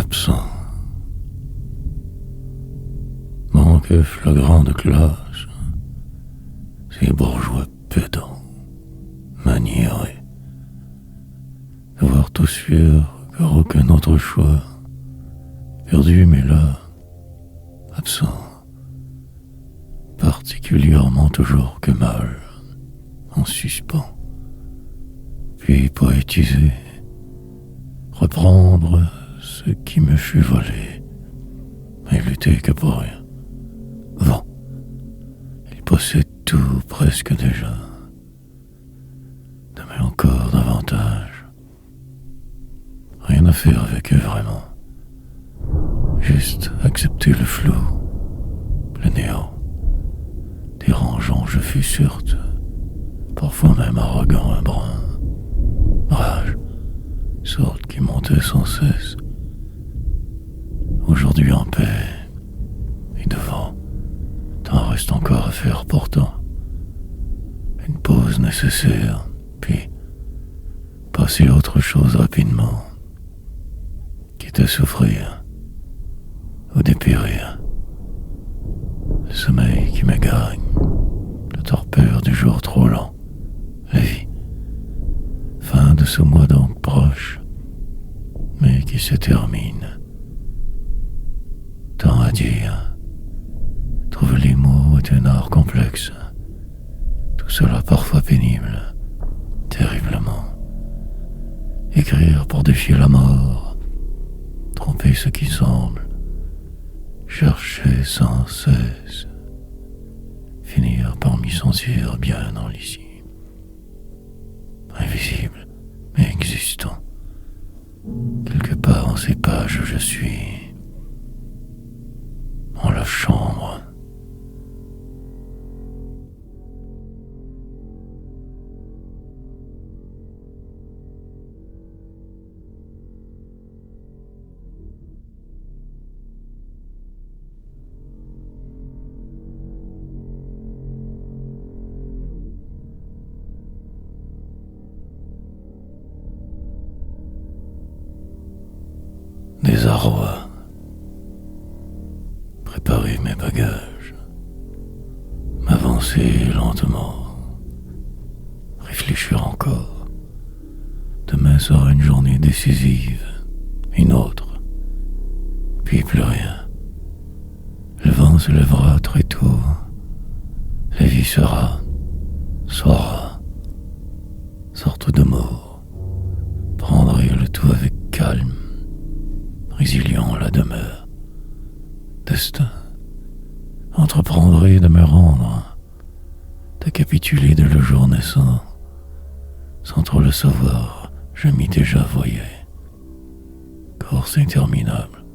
absent. Manque flagrant de classe, ces bourgeois pédants, maniérés. Voir tous fiers car aucun autre choix. Perdu mais là, absent. Particulièrement toujours que mal, en suspens. Puis poétiser, reprendre ce qui me fut volé, et lutter que pour rien. Vent, il possède tout presque déjà. Demain encore davantage. Rien à faire avec eux vraiment. Juste accepter le flou, le néant. Dérangeant je fus certes, parfois même arrogant un brin. Rage, sorte qui montait sans cesse. Aujourd'hui en paix, et devant, tant reste encore à faire pourtant. Une pause nécessaire, puis passer à autre chose rapidement, quitte à souffrir ou dépérir. Le sommeil qui me gagne, la torpeur du jour trop lent, la vie. Fin de ce mois donc proche, mais qui se termine. Tant à dire, trouver les mots est un art complexe. Tout cela parfois pénible, terriblement. Écrire pour défier la mort, tromper ce qui semble, chercher sans cesse, finir par m'y sentir bien dans l'ici. Invisible, mais existant. Quelque part en ces pages je suis, en la chambre. Désarroi. Préparer mes bagages. M'avancer lentement. Réfléchir encore. Demain sera une journée décisive. Une autre. Puis plus rien. Le vent se lèvera très tôt. La vie sera sorte de mort. Prendrai le tout avec calme. Résilient la demeure. Destin. Entreprendrai de me rendre, de capituler de le jour naissant. Sans trop le savoir, je m'y déjà voyais. Course interminable.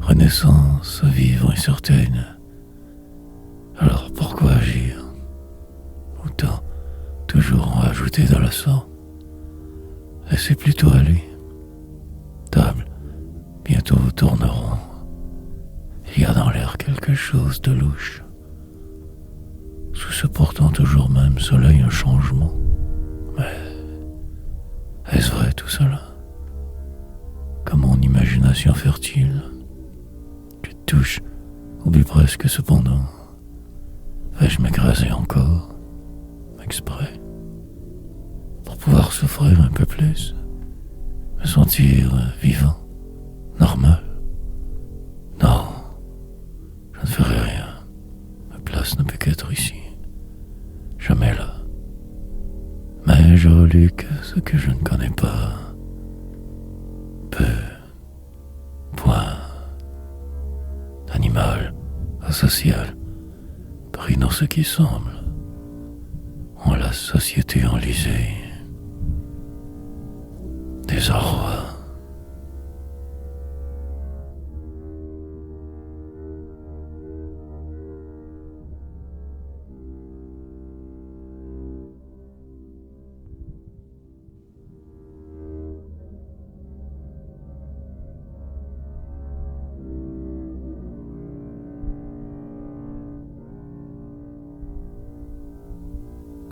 Renaissance à vivre incertaine. Alors pourquoi agir? Autant toujours en rajouter de la sorte. Laissez plutôt aller. Table, bientôt tourneront. Il y a dans l'air quelque chose de louche. Sous ce pourtant toujours même soleil un changement. Mais est-ce vrai tout cela? Comme mon imagination fertile, je touche, oublie presque cependant. Vais-je m'écraser encore, exprès, pour pouvoir souffrir un peu plus, me sentir vivant, normal? Non, je ne ferai rien. Ma place ne peut qu'être ici, jamais là. Mais je reluque ce que je ne connais pas. Peu, point, animal, asocial, pris dans ce qui semble, en la société enlisée. Désarroi.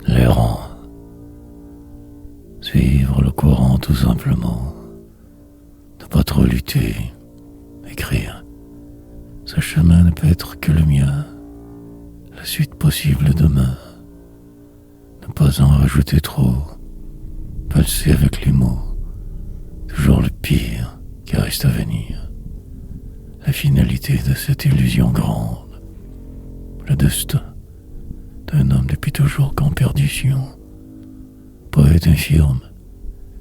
L'errant. Suivre le courant tout simplement. Ne pas trop beau lutter, écrire, ce chemin ne peut être que le mien, la suite possible demain. Ne pas en rajouter trop, pulser avec les mots, toujours le pire qui reste à venir. La finalité de cette illusion grande, le destin d'un homme depuis toujours qu'en perdition, poète infirme,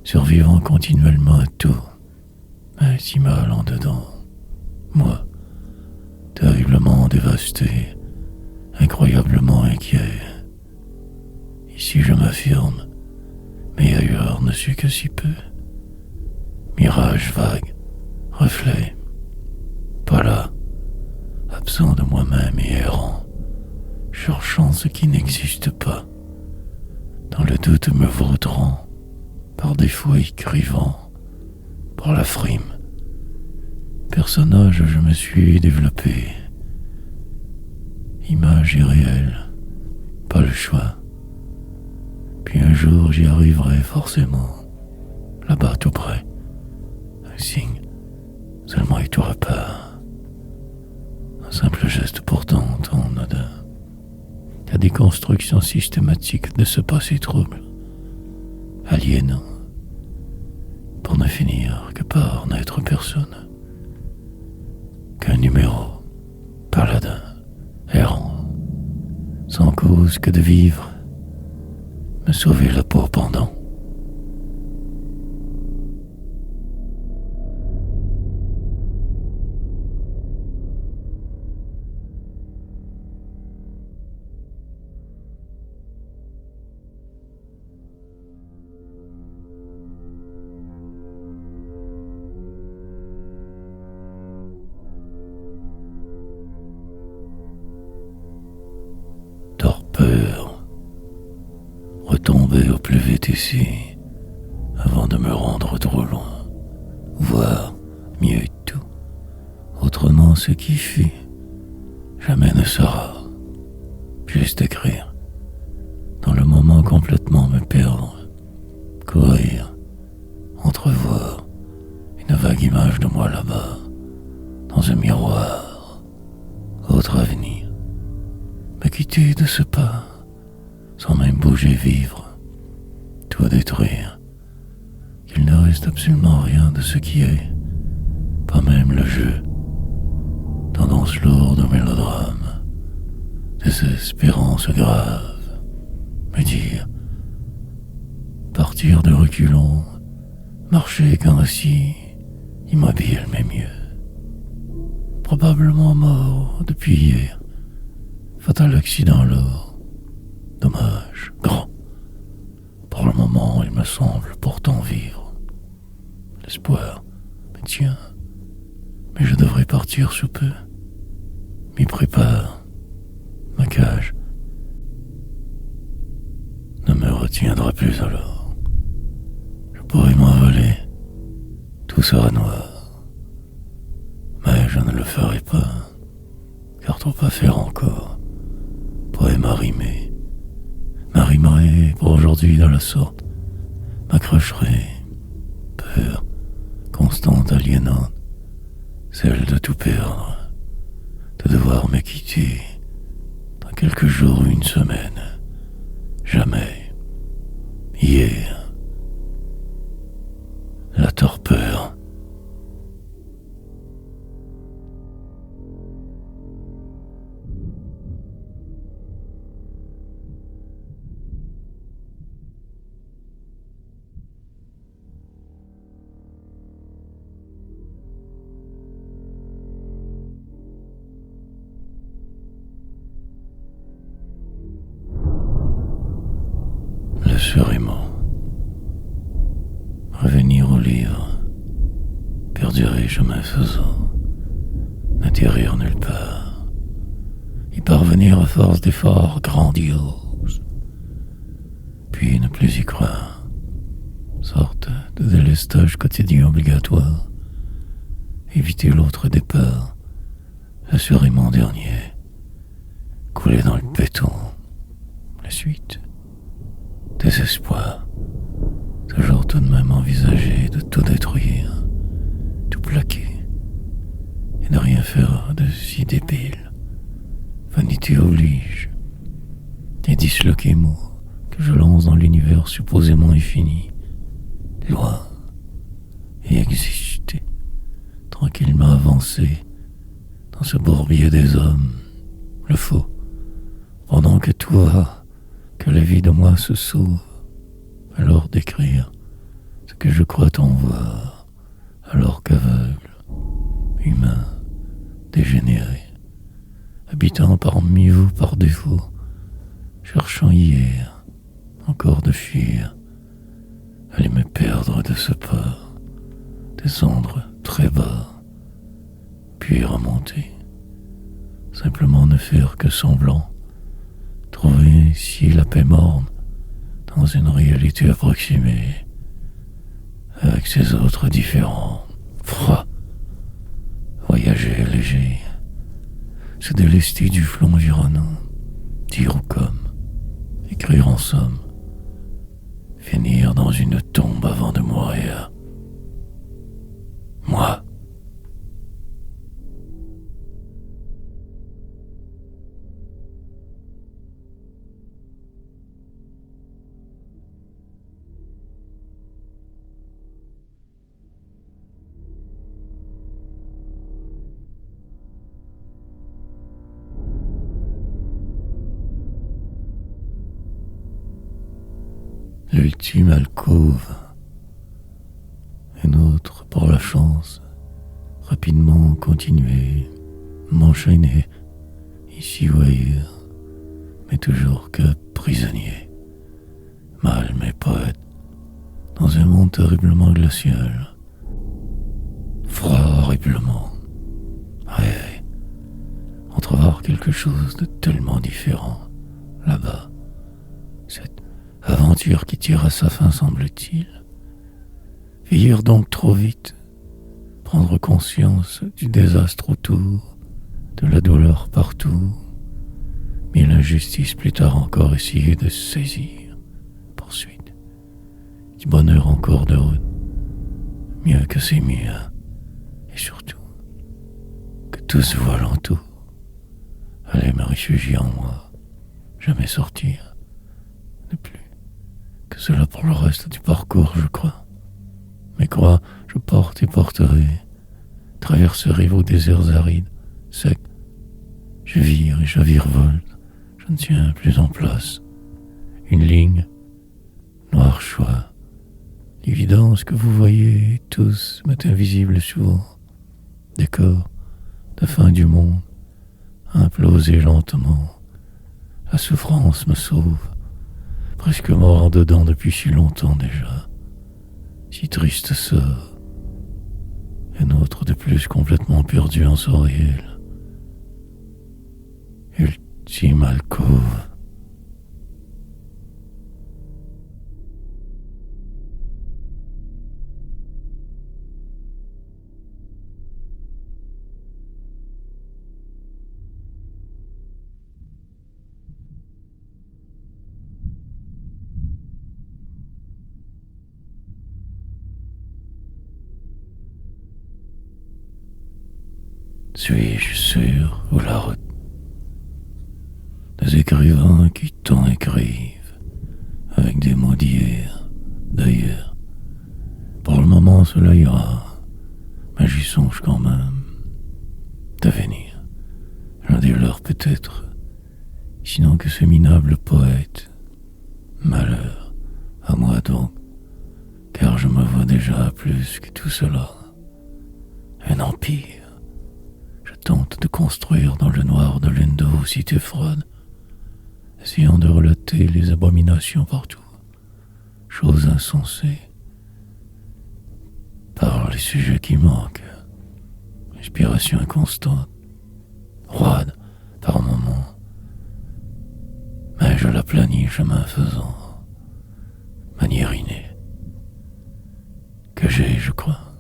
survivant continuellement à tout, mais si mal en dedans. Moi, terriblement dévasté, incroyablement inquiet. Ici je m'affirme, mais ailleurs ne suis que si peu. Mirage vague, reflet, pas là, absent de moi-même et errant, cherchant ce qui n'existe pas, dans le doute me vautrant, par défaut écrivant, par la frime. Personnage je me suis développé, image irréelle, pas le choix. Puis un jour j'y arriverai forcément, là-bas tout près, un signe, seulement et tout repart. Un simple geste pourtant tant anodin. La déconstruction systématique de ce passé trouble, aliénant, pour ne finir que par n'être personne, qu'un numéro, paladin, errant, sans cause que de vivre, me sauver la peau pendant. Torpeur, retomber au plus vite ici, avant de me rendre trop loin, voir mieux tout, autrement ce qui fut, jamais ne sera, juste écrire, dans le moment complètement me perdre, courir, entrevoir une vague image de moi là-bas, dans un miroir, autre avenir, me quitter de ce pas, sans même bouger, vivre, tout détruire, qu'il ne reste absolument rien de ce qui est, pas même le jeu, tendance lourde au mélodrame, désespérance grave, me dire, partir de reculons, marcher qu'ainsi, immobile mais mieux, probablement mort depuis hier, fatal accident lourd, dommage, grand. Pour le moment, il me semble pourtant vivre. L'espoir me tient, mais je devrais partir sous peu. M'y prépare, ma cage ne me retiendra plus alors. Je pourrais m'envoler, tout sera noir. Mais je ne le ferai pas, car trop à faire encore. Poème arrimé, m'arrimerai pour aujourd'hui dans la sorte, m'accrocherai, peur, constante, aliénante, celle de tout perdre, de devoir me quitter, dans quelques jours ou une semaine, jamais, hier, la torpeur. Assurément. Revenir au livre, perdurer chemin faisant, n'atterrir nulle part, y parvenir à force d'efforts grandioses, puis ne plus y croire, sorte de délestage quotidien obligatoire, éviter l'autre départ, assurément dernier, couler dans le béton, la suite, désespoir, toujours tout de même envisager de tout détruire, tout plaquer. faire de si débile? Vanité oblige. Des disloqués mots que je lance dans l'univers supposément infini, loin, et exister, tranquillement avancé dans ce bourbier des hommes, le faux, pendant que tout va, que la vie de moi se sauve, alors d'écrire ce que je crois en voir, alors qu'aveugle, humain, dégénéré, habitant parmi vous par défaut, cherchant hier, encore de fuir, aller me perdre de ce pas, descendre très bas, puis remonter, simplement ne faire que semblant, trouver ici la paix morne, dans une réalité approximée, avec ses autres différents, froid, voyager léger, se délester du flot environnant, dire ou comme, écrire en somme, finir dans une tombe avant de mourir. Moi. L'ultime alcôve, une autre pour la chance, rapidement continuer, m'enchaîner, ici ou ailleurs, mais toujours que prisonnier, mal mais poète, dans un monde terriblement glacial, froid horriblement, rêver, entrevoir quelque chose de tellement différent, là-bas, cette aventure qui tire à sa fin, semble-t-il. Vieillir donc trop vite, prendre conscience du désastre autour, de la douleur partout, mais l'injustice plus tard encore essayer de saisir, poursuite, du bonheur encore de route, mieux que c'est mieux, et surtout, que tout se voit l'entour, aller me réfugier en moi, jamais sortir, ne plus. Que cela pour le reste du parcours, je crois. Mais crois, je porte et porterai, traverserai vos déserts arides, secs. Je vire et je virevolte, je ne tiens plus en place. Une ligne, noir choix, l'évidence que vous voyez tous m'est invisible souvent. Décor de fin du monde, implosé lentement. La souffrance me sauve. Presque mort en dedans depuis si longtemps déjà. Si triste sort. Un autre de plus complètement perdu en son réel. Ultime alcôve. Suis-je sûr ou la route des écrivains qui tant écrivent avec des mots d'hier, d'ailleurs. Pour le moment cela ira, mais j'y songe quand même. D'avenir, l'un des leurs peut-être, sinon que ce minable poète. Malheur à moi donc, car je me vois déjà plus que tout cela. Un empire. Tente de construire dans le noir de l'une de vos cités froides, essayant de relater les abominations partout, choses insensées, par les sujets qui manquent, inspiration inconstante, roide par moments, mais je la planis chemin faisant, manière innée, que j'ai, je crois,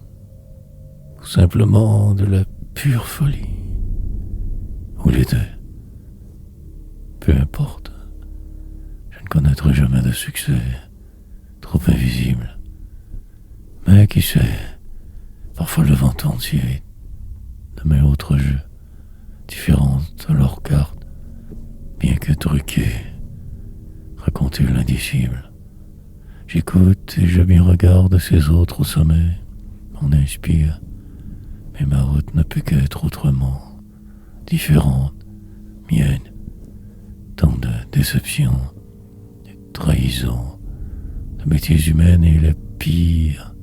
ou simplement de la pure folie, ou les deux. Peu importe, je ne connaîtrai jamais de succès, trop invisible. Mais qui sait, parfois le vent tourne si vite, de mes autres jeux, différentes de leurs cartes, bien que truquées, raconter l'indicible. J'écoute et je m'y regarde ces autres au sommet, on inspire, mais ma route ne peut qu'être autrement, différente, mienne, tant de déceptions, de trahisons, de bêtises humaines et le pire,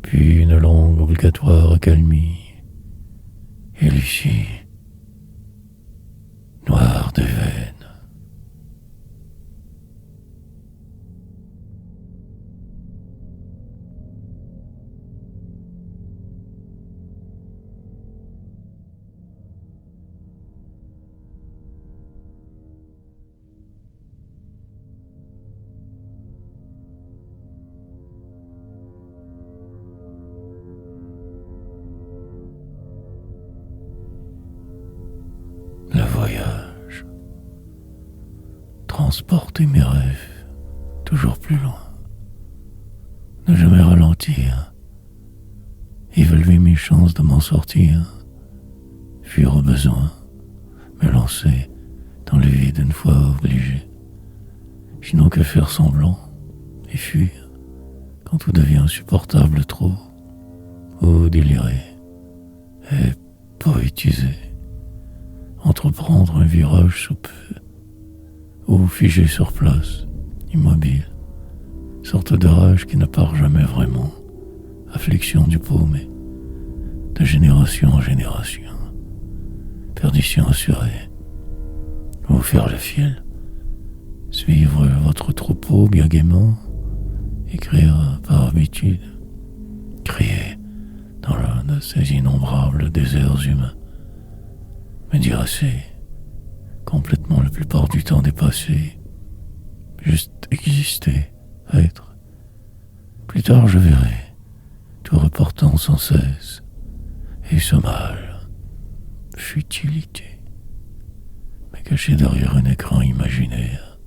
puis une longue obligatoire accalmie, et Lucie, noire des veines. Le voyage, transporter mes rêves toujours plus loin, ne jamais ralentir, évaluer mes chances de m'en sortir, fuir au besoin, me lancer dans le vide une fois obligé, sinon que faire semblant et fuir quand tout devient insupportable trop, ou délirer et poétiser, entreprendre un virage sous peu, ou figer sur place, immobile, sorte de rage qui ne part jamais vraiment, affliction du paumé, de génération en génération, perdition assurée, ou faire le fil, suivre votre troupeau bien gaiement, écrire par habitude, crier dans l'un de ces innombrables déserts humains, me dire assez, complètement la plupart du temps dépassé, juste exister, être. Plus tard je verrai, tout reportant sans cesse, et ce mal, futilité, mais caché derrière un écran imaginaire,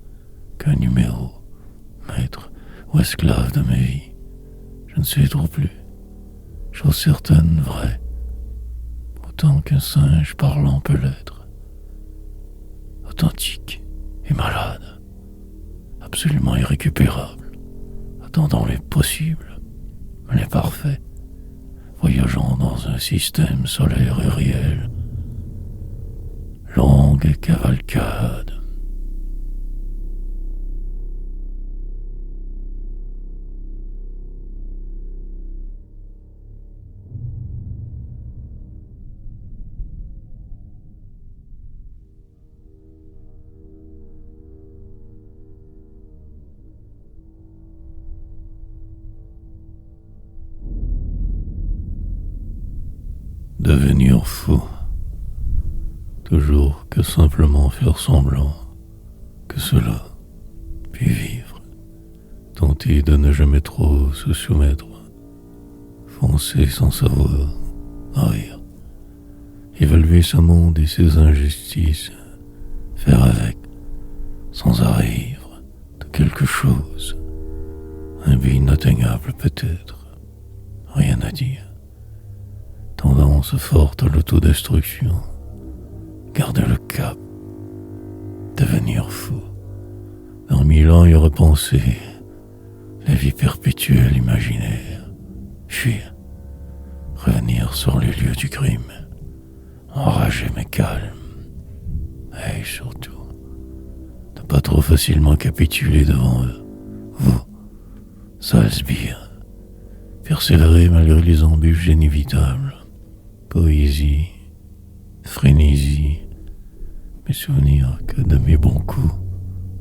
qu'un numéro, maître ou esclave de ma vie, je ne sais trop plus, chose certaine, vraie, autant qu'un singe parlant peut l'être, authentique et malade, absolument irrécupérable, attendant les possibles, les parfaits, voyageant dans un système solaire et réel, longue cavalcade. Devenir fou, toujours que simplement faire semblant que cela, puis vivre, tenter de ne jamais trop se soumettre, foncer sans savoir, rire, évaluer ce monde et ses injustices, faire avec, sans arrivre, de quelque chose, un but inatteignable peut-être, rien à dire. Tendance forte à l'autodestruction, garder le cap, devenir fou, dans 1000 ans y repenser, la vie perpétuelle imaginaire, fuir, revenir sur les lieux du crime, enragé mais calme, et surtout, ne pas trop facilement capituler devant eux, vous, sales sbires, persévérer malgré les embûches inévitables. Poésie, frénésie, mes souvenirs que de mes bons coups,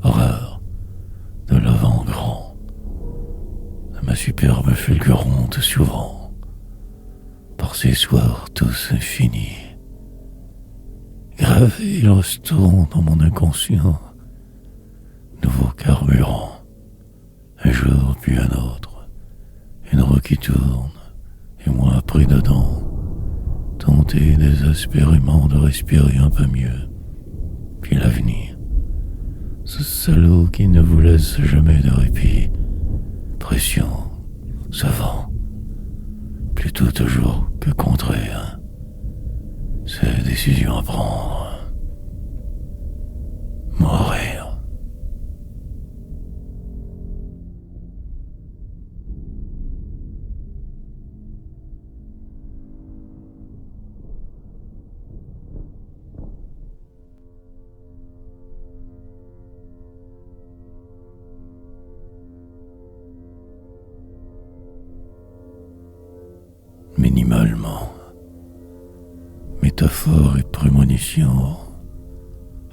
horreur, de l'avant grand, de ma superbe fulgurante souvent, par ces soirs tous infinis. Gravé, il retourne dans mon inconscient, nouveau carburant, un jour puis un autre, une roue qui tourne, et moi pris dedans, tenter désespérément de respirer un peu mieux, puis l'avenir, ce salaud qui ne vous laisse jamais de répit, pression, savant, plus plutôt toujours que contrer ces décisions à prendre. Mourir. Minimalement. Métaphore et prémonition.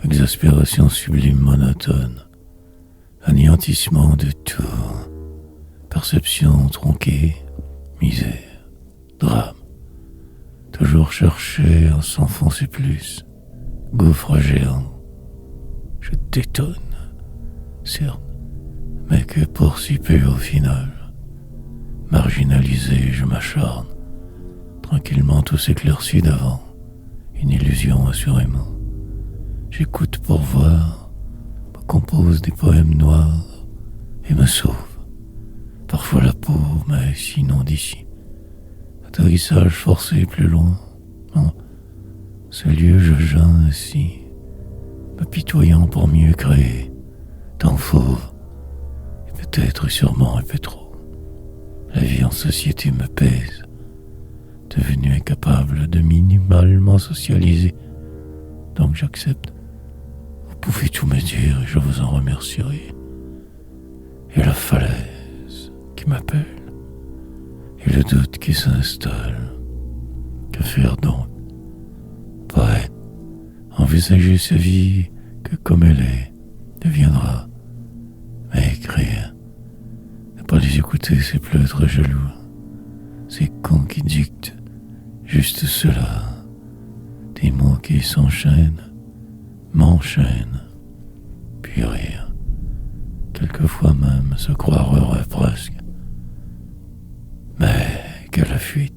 Exaspération sublime monotone. Anéantissement de tout. Perception tronquée. Misère. Drame. Toujours chercher à s'enfoncer plus. Gouffre géant. Je détonne. Certes, mais que pour si peu au final. Marginalisé, je m'acharne. Tranquillement tout s'éclaircit d'avant. Une illusion assurément. J'écoute pour voir, me compose des poèmes noirs et me sauve. Parfois la peau, mais sinon d'ici. Atterrissage forcé plus loin. Non, ce lieu je geins ainsi, m'apitoyant pour mieux créer. Tant fauve, et peut-être et sûrement un peu trop. La vie en société me pèse, devenu incapable de minimalement socialiser. Donc j'accepte. Vous pouvez tout me dire et je vous en remercierai. Et la falaise qui m'appelle, et le doute qui s'installe. Que faire donc? Poète, envisager sa vie que comme elle est, deviendra. Mais écrire, ne pas les écouter, c'est plus être jaloux. Ces cons qui dictent juste cela. Des mots qui s'enchaînent, m'enchaînent, puis rire. Quelquefois même se croire heureux presque. Mais quelle fuite!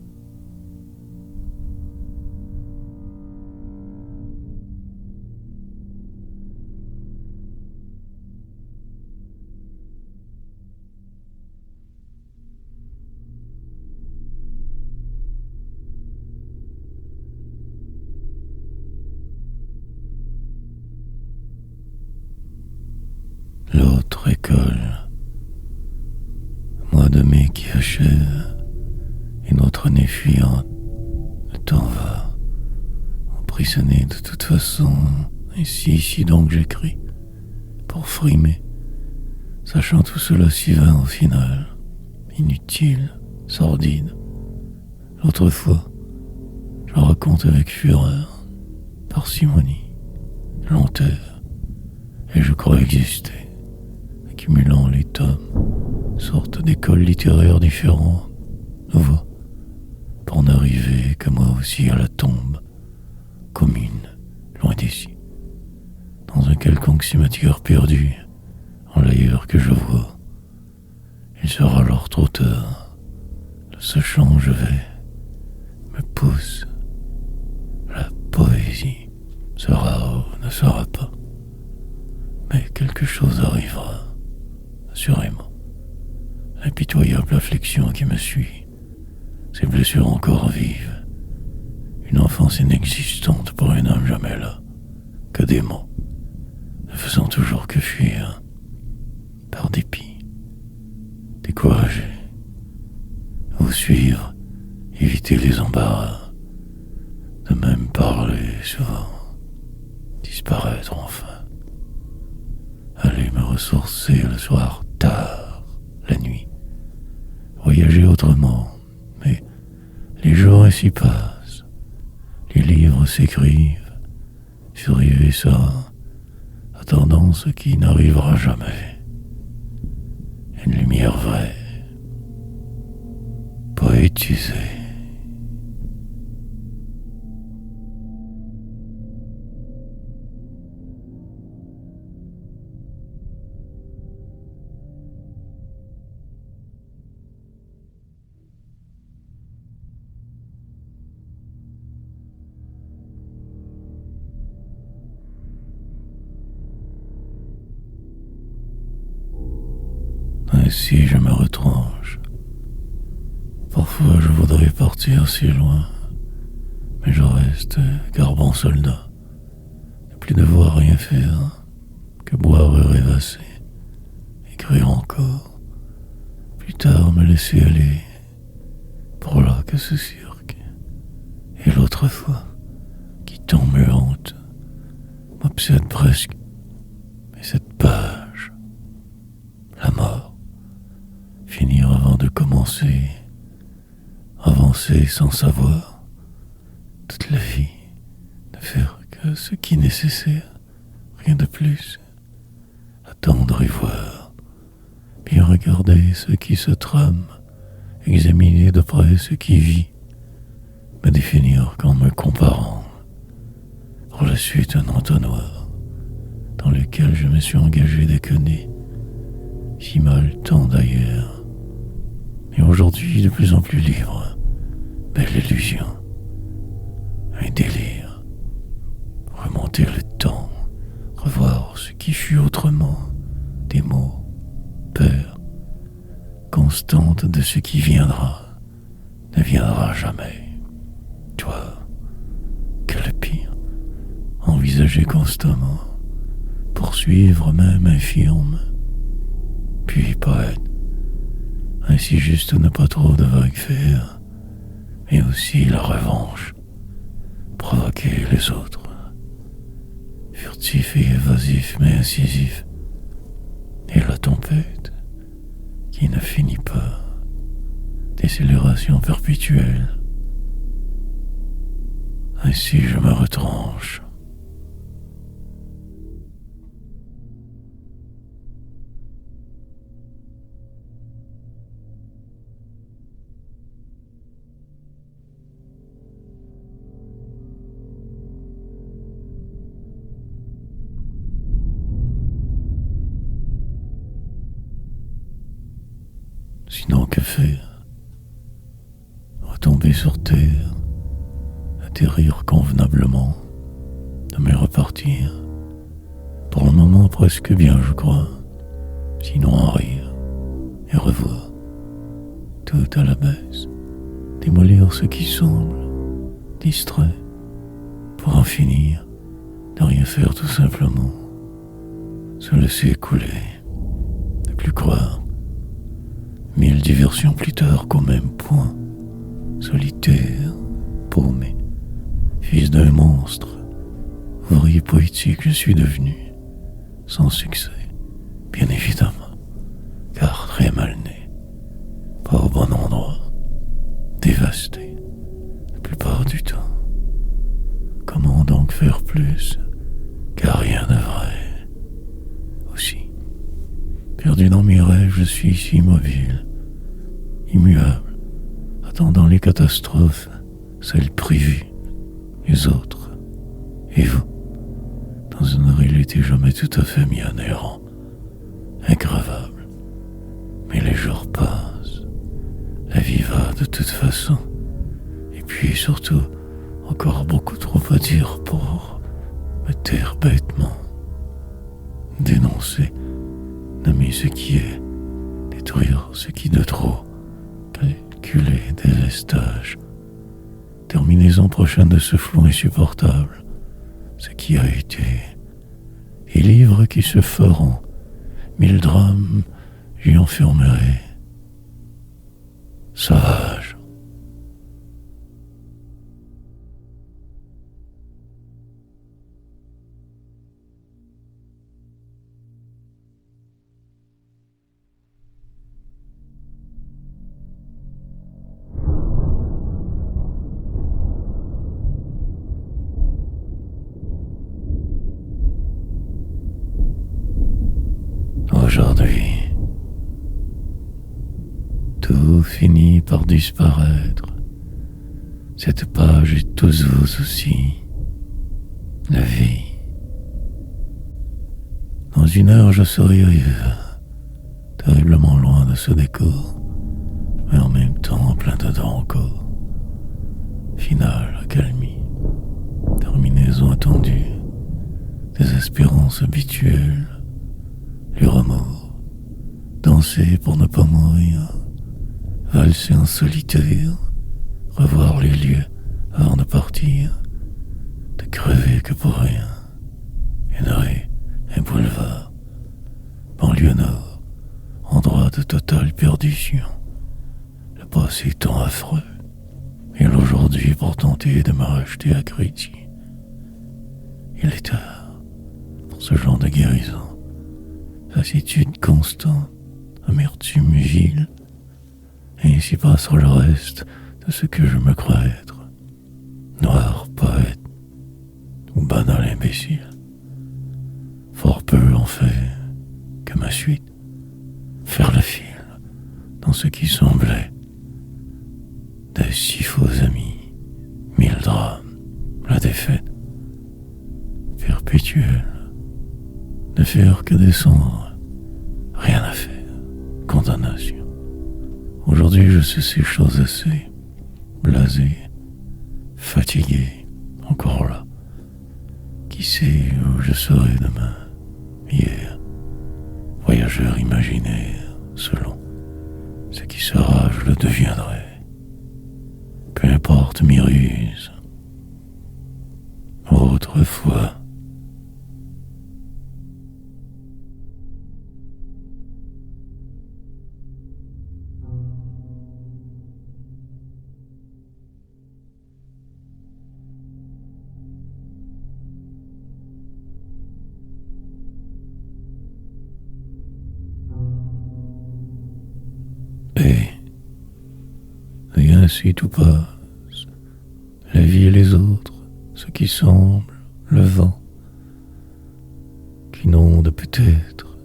L'autre école, mois de mai qui achève, et notre nez fuyante, le temps va, emprisonné de toute façon, ici donc j'écris, pour frimer, sachant tout cela si vain au final, inutile, sordide. L'autre fois, je raconte avec fureur, parcimonie, lenteur, et je crois exister. Accumulant les tomes, sorte d'écoles littéraires différentes, nouveau, pour n'arriver que moi aussi à la tombe, commune, loin d'ici, dans un quelconque cimetière perdu, en l'ailleurs que je vois. Il sera alors trop tard, le sachant où je vais, me pousse, la poésie sera ou ne sera pas, mais quelque chose arrivera. Assurément. L'impitoyable affliction qui me suit, ces blessures encore vives, une enfance inexistante pour un homme jamais là, que des mots, ne faisant toujours que fuir, par dépit, découragé, ou suivre, éviter les embarras, de même parler souvent, disparaître enfin. Aller me ressourcer le soir tard, la nuit. Voyager autrement, mais les jours ainsi passent. Les livres s'écrivent, furieux et ça, attendant ce qui n'arrivera jamais. Une lumière vraie, poétisée. Ainsi je me retranche, pour Parfois je voudrais partir si loin, mais je reste garbant soldat, ne plus devoir rien faire que boire et rêvasser, écrire encore, plus tard me laisser aller, pour là que ce cirque, et l'autre fois, qui tombe me hante, m'obsède presque, mais cette page, la mort, finir avant de commencer, avancer sans savoir, toute la vie, ne faire que ce qui est nécessaire, rien de plus, attendre et voir, bien regarder ce qui se trame, examiner de près ce qui vit, me définir qu'en me comparant, pour la suite un entonnoir, dans lequel je me suis engagé dès que né, si mal tant d'ailleurs, mais aujourd'hui de plus en plus libre, belle illusion, un délire, remonter le temps, revoir ce qui fut autrement, des mots, peur, constante de ce qui viendra, ne viendra jamais. Toi, que le pire, envisager constamment, poursuivre même infirme, puis poète, ainsi juste ne pas trop de vagues faire, mais aussi la revanche, provoquer les autres, furtif et évasif mais incisif, et la tempête qui ne finit pas, décélération perpétuelle. Ainsi je me retranche. Sinon, que faire? Retomber sur terre, atterrir convenablement, mais repartir. Pour le moment, presque bien, je crois. Sinon, en rire et revoir. Tout à la baisse, démolir ce qui semble, distrait, pour en finir, de rien faire tout simplement. Se laisser couler, ne plus croire. 1000 diversions plus tard qu'au même point, solitaire, paumé, fils d'un monstre, ouvrier poétique je suis devenu, sans succès, bien évidemment, car très mal né, pas au bon endroit, dévasté, la plupart du temps. Comment donc faire plus, car rien de vrai. Aussi, perdu dans mes rêves, je suis si immobile, immuable, attendant les catastrophes, celles prévues, les autres, et vous, dans une réalité jamais tout à fait mis en errant, increvable. Mais les jours passent, la vie va de toute façon, et puis surtout, encore beaucoup trop à dire pour me taire bêtement, dénoncer, nommer ce qui est, détruire ce qui de trop, calculer délestage, terminaison prochaine de ce flou insupportable, ce qui a été, et livres qui se feront, 1000 drames, j'y enfermerai, sauvage. Aujourd'hui, tout finit par disparaître. Cette page et tous vous aussi. La vie. Dans une heure, je serai ailleurs, terriblement loin de ce décor, mais en même temps en plein dedans encore. Finale, accalmie, terminaison attendue, désespérance habituelle, les remords, danser pour ne pas mourir, valser en solitaire, revoir les lieux avant de partir, de crever que pour rien. Une rue, un boulevard, banlieue nord, endroit de totale perdition. Le passé tant affreux, et l'aujourd'hui pour tenter de me racheter à crédit. Il est tard pour ce genre de guérison. Lassitude constante, amertume vile, et ici passera le reste de ce que je me crois être. Noir poète ou banal imbécile. Fort peu en fait que ma suite, faire le fil dans ce qui semblait de si faux amis, 1000 drames, la défaite perpétuelle, ne faire que descendre, rien à faire, condamnation. Aujourd'hui je sais ces choses assez, blasé, fatigué, encore là. Qui sait où je serai demain, hier, voyageur imaginaire, selon ce qui sera, je le deviendrai. Peu importe mes ruses, autrefois. Et ainsi tout passe, la vie et les autres, ce qui semble, le vent, qui n'onde peut-être,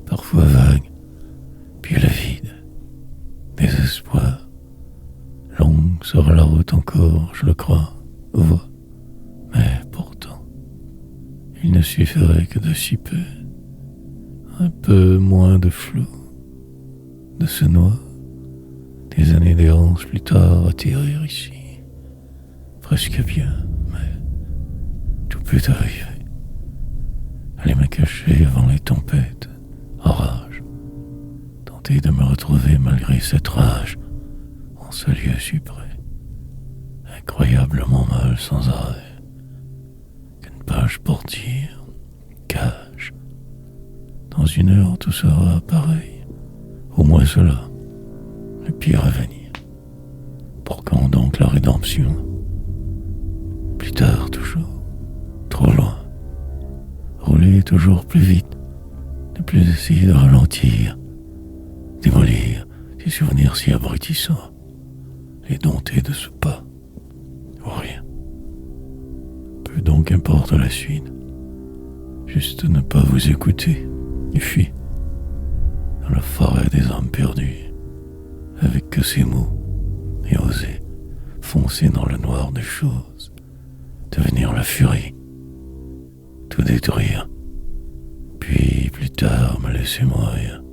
parfois vague, puis le vide, désespoir. Longue sera la route encore, je le crois, voix, mais pourtant, il ne suffirait que de si peu, un peu moins de flou, de ce noir. Des années d'errance plus tard atterrir ici. Presque bien, mais tout peut arriver. Aller me cacher avant les tempêtes, orage. Tenter de me retrouver malgré cette rage en ce lieu suprême. Incroyablement mal sans arrêt. Qu'une page pour dire, cage. Dans une heure tout sera pareil. Au moins cela. Le pire à venir. Pour quand donc la rédemption? Plus tard toujours, trop loin. Rouler toujours plus vite, ne plus essayer de ralentir, démolir ces souvenirs si abrutissants, les dompter de ce pas, ou rien. Peu donc importe la suite, juste ne pas vous écouter, et fuir dans la forêt des âmes perdues. Avec que ces mots, et oser foncer dans le noir des choses, devenir la furie, tout détruire, puis plus tard me laisser mourir.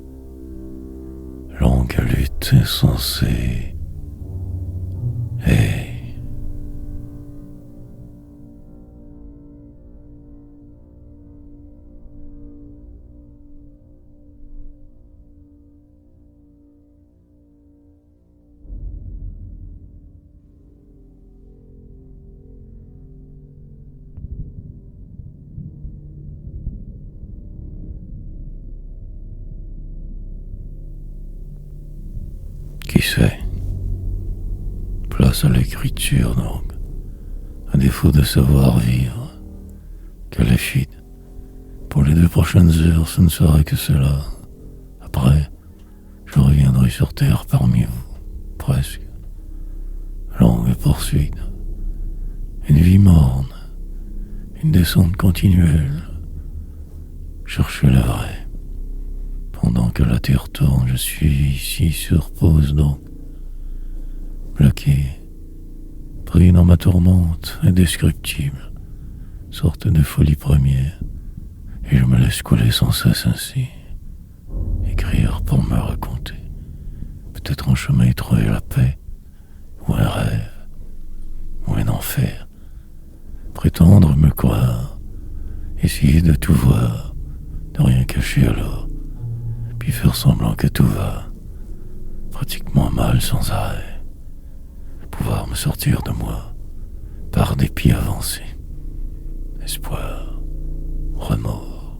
Longue lutte insensée, et qui sait? Place à l'écriture donc, à défaut de savoir vivre, que la fuite. Pour les 2 prochaines heures, ce ne sera que cela. Après, je reviendrai sur terre parmi vous, presque. Longue poursuite, une vie morne, une descente continuelle. Cherchez le vrai. Pendant que la terre tourne, je suis ici sur pause donc, bloqué, pris dans ma tourmente indescriptible, sorte de folie première, et je me laisse couler sans cesse ainsi, écrire pour me raconter, peut-être un chemin et trouver la paix, ou un rêve, ou un enfer, prétendre me croire, essayer de tout voir, de rien cacher alors, puis faire semblant que tout va, pratiquement mal sans arrêt, pouvoir me sortir de moi par des pieds avancés. Espoir, remords,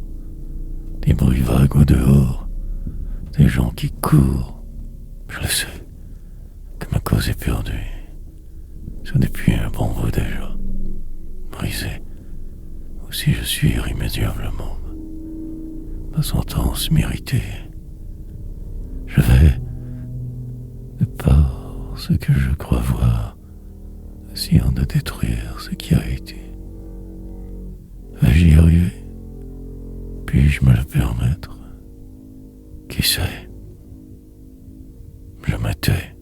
des bruits vagues au dehors, des gens qui courent. Je le sais, que ma cause est perdue. C'est depuis un bon bout déjà, brisé, ou si je suis irrémédiablement, ma sentence méritée. Je vais, de par ce que je crois voir, essayant de détruire ce qui a été. Vais-je y arriver? Puis-je me le permettre? Qui sait? Je me tais.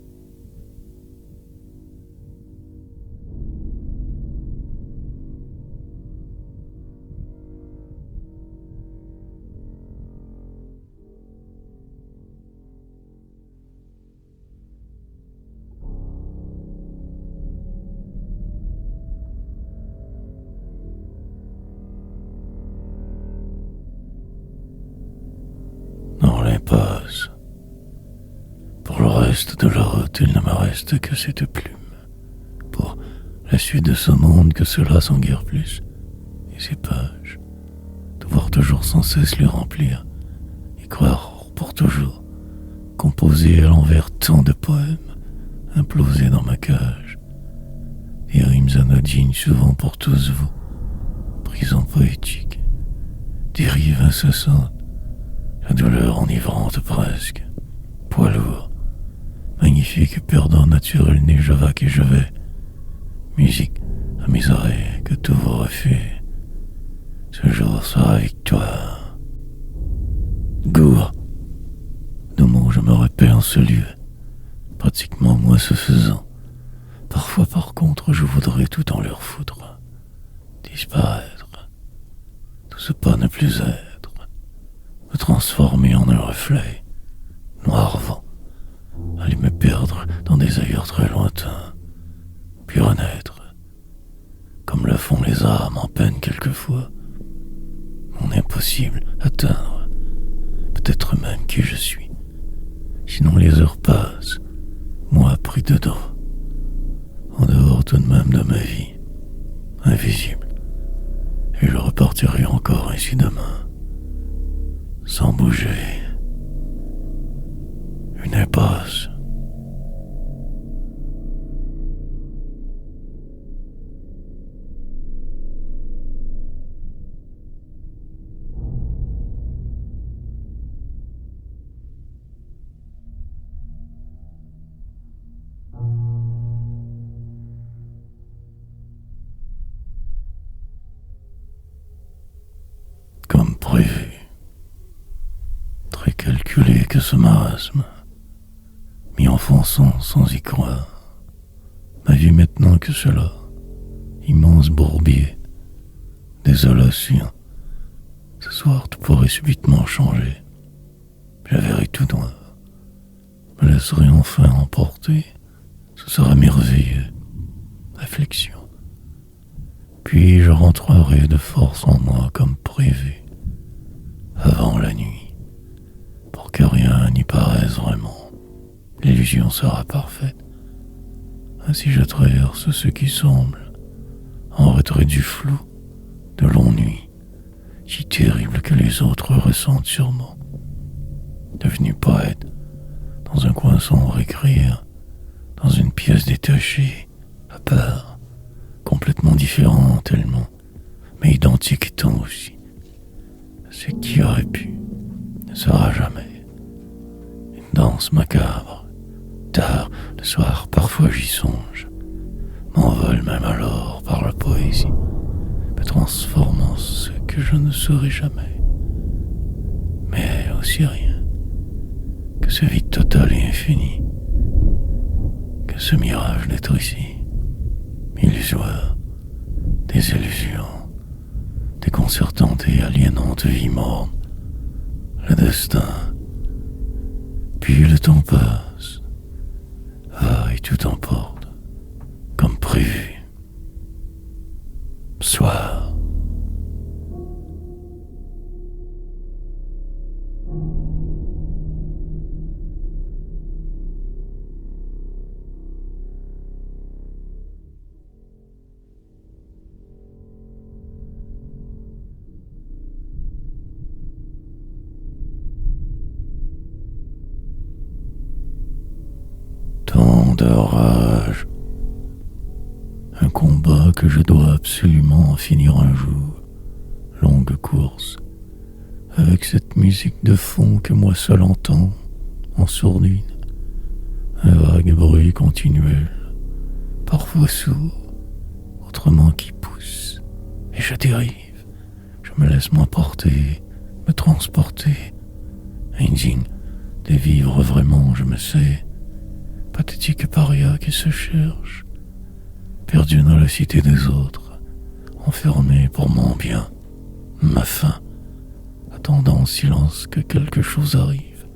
Dans l'impasse. Pour le reste de la route, il ne me reste que cette plume. Pour la suite de ce monde, que cela sans guère plus. Et ces pages, devoir toujours sans cesse les remplir, et croire pour toujours composer à l'envers tant de poèmes, implosés dans ma cage. Des rimes anodines souvent pour tous vous, prison poétique, dérive incessante, la douleur enivrante presque, poids lourd, magnifique et perdant naturel né je vaque et je vais, musique à mes oreilles que tout vous refait. Ce jour sera victoire. Gour, de mots je me répète en ce lieu, pratiquement moi ce faisant. Parfois par contre je voudrais tout en leur foutre, disparaître, tout ce pas ne plus être, me transformer en un reflet, noir vent, aller me perdre dans des ailleurs très lointains, puis renaître, comme le font les âmes en peine quelquefois. Mon impossible atteindre, peut-être même qui je suis, sinon les heures passent, moi pris dedans, en dehors tout de même de ma vie, invisible, et je repartirai encore ainsi demain, sans bouger. Une impasse. Comme prévu, très calculé que ce marasme, m'y enfonçant sans y croire, ma vie maintenant que cela, immense bourbier, désolation, ce soir tout pourrait subitement changer, je verrai tout noir, me laisserai enfin emporter, ce sera merveilleux, réflexion, puis je rentrerai de force en moi comme prévu, avant la nuit, pour que rien n'y paraisse vraiment. L'illusion sera parfaite. Ainsi je traverse ce qui semble, en retrait du flou, de longues nuits, si terribles que les autres ressentent sûrement. Devenu poète, dans un coin sombre écrire, dans une pièce détachée, à part, complètement différent tellement, mais identique tant aussi. Ce qui aurait pu, ne sera jamais. Une danse macabre. Tard, le soir, parfois j'y songe, m'envole même alors par la poésie, me transforme en ce que je ne serai jamais. Mais aussi rien, que ce vide total et infini, que ce mirage d'être ici, illusoire, des illusions, déconcertante et aliénante vie morne, le destin, puis le temps passe, va et tout emporte, comme prévu. Soir. la rage. Un combat que je dois absolument finir un jour. Longue course, avec cette musique de fond que moi seul entends, en sourdine. Un vague bruit continuel, parfois sourd, autrement qui pousse. Et je dérive, je me laisse m'emporter, me transporter, indigne de vivre vraiment, je me sais, pathétique paria qui se cherche, perdu dans la cité des autres, enfermé pour mon bien, ma faim, attendant en silence que quelque chose arrive,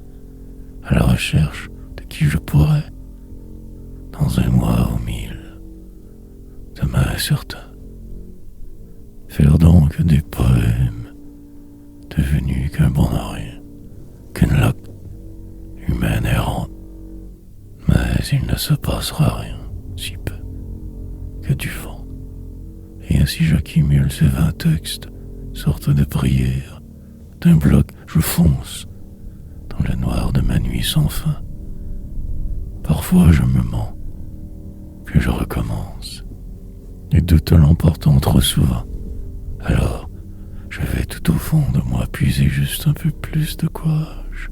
à la recherche de qui je pourrais, dans un mois ou mille, demain certain, faire donc des poèmes devenus qu'un bon à rien, qu'une loque humaine errante. Mais il ne se passera rien, si peu, que du vent. Et ainsi j'accumule ces 20 textes, sorte de prières. D'un bloc, je fonce dans le noir de ma nuit sans fin. Parfois je me mens, puis je recommence. Les doutes l'emportant trop souvent. Alors, je vais tout au fond de moi puiser juste un peu plus de courage.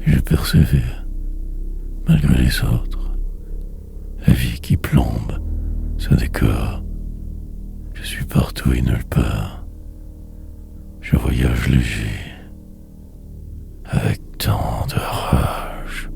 Et je persévère, malgré les autres. La vie qui plombe ce décor. Je suis partout et nulle part. Je voyage léger, avec tant de rage.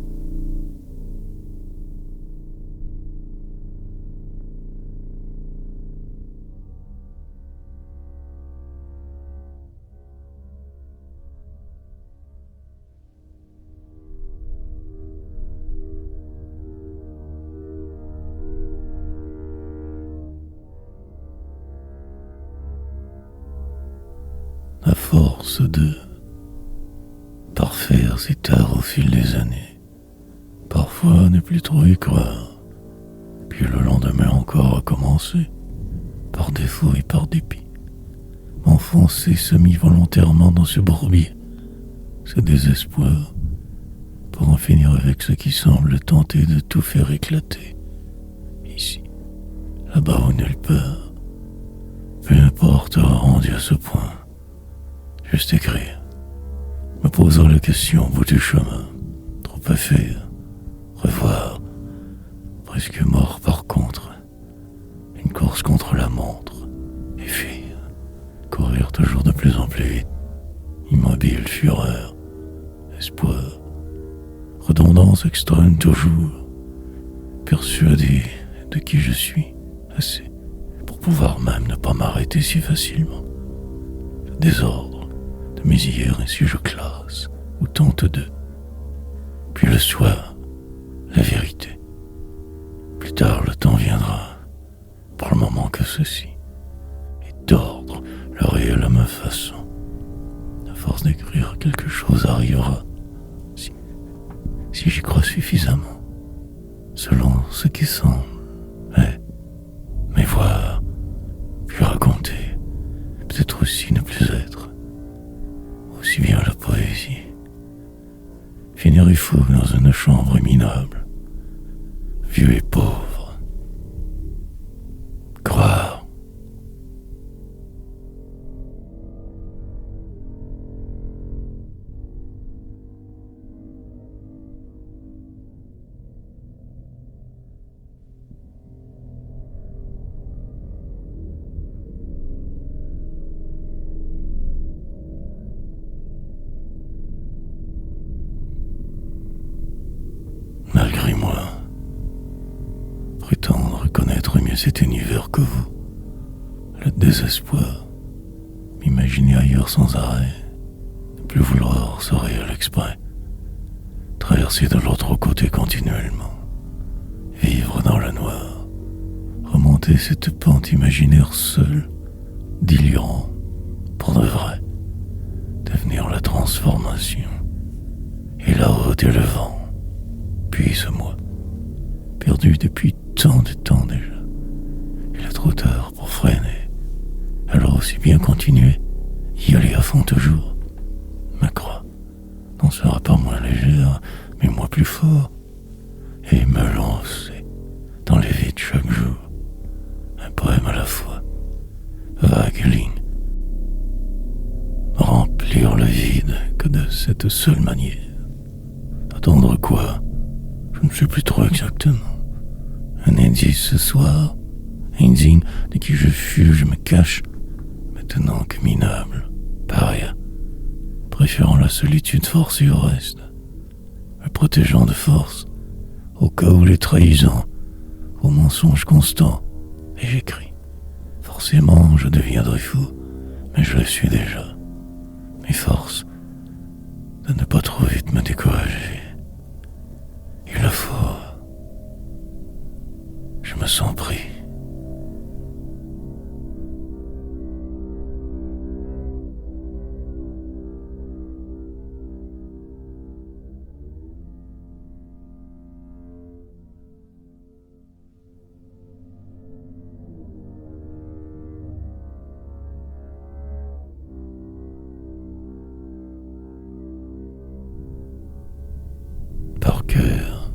À force de parfaire ses tares au fil des années, parfois ne plus trop y croire, puis le lendemain encore recommencer, par défaut et par dépit, m'enfoncer semi-volontairement dans ce bourbier, ce désespoir, pour en finir avec ce qui semble tenter de tout faire éclater, ici, là-bas ou nulle part, peu importe rendu à ce point. Juste écrire, me posant la question au bout du chemin, trop à faire, revoir, presque mort par contre, une course contre la montre, et fuir, courir toujours de plus en plus vite, immobile fureur, espoir, redondance extrême toujours, persuadé de qui je suis, assez, pour pouvoir même ne pas m'arrêter si facilement, le désordre, mes hier ainsi je classe, ou tente de. Puis le soir, la vérité. Plus tard le temps viendra, pour le moment que ceci, et tordre le réel à ma façon. À force d'écrire, quelque chose arrivera, si j'y crois suffisamment, selon ce qui semble, mais voir, puis raconter, peut-être aussi ne plus être. Aussi bien la poésie. Finir il faut dans une chambre minable, vieux et pauvre. Croire. Malgré moi, prétendre connaître mieux cet univers que vous, le désespoir, m'imaginer ailleurs sans arrêt, ne plus vouloir ce réel exprès, traverser de l'autre côté continuellement, vivre dans le noir, remonter cette pente imaginaire seule, délirant, pour de vrai, devenir la transformation, et là-haut et le vent. Puis ce moi, perdu depuis tant de temps déjà. Il est trop tard pour freiner. Alors aussi bien continuer, y aller à fond toujours. Ma croix n'en sera pas moins légère, mais moi plus fort. et me lancer dans les vides chaque jour, un poème à la fois, vague ligne, remplir le vide que de cette seule manière. Attendre quoi? Je ne sais plus trop exactement. Un indice ce soir, indigne de qui je fus, je me cache, maintenant que minable, paria, préférant la solitude forcée au reste, me protégeant de force, au cas où les trahisons, aux mensonges constants, et j'écris. Forcément, je deviendrai fou, mais je le suis déjà. Mes forces de ne pas trop vite me décourager. Il le faut. Je me sens pris. Par cœur,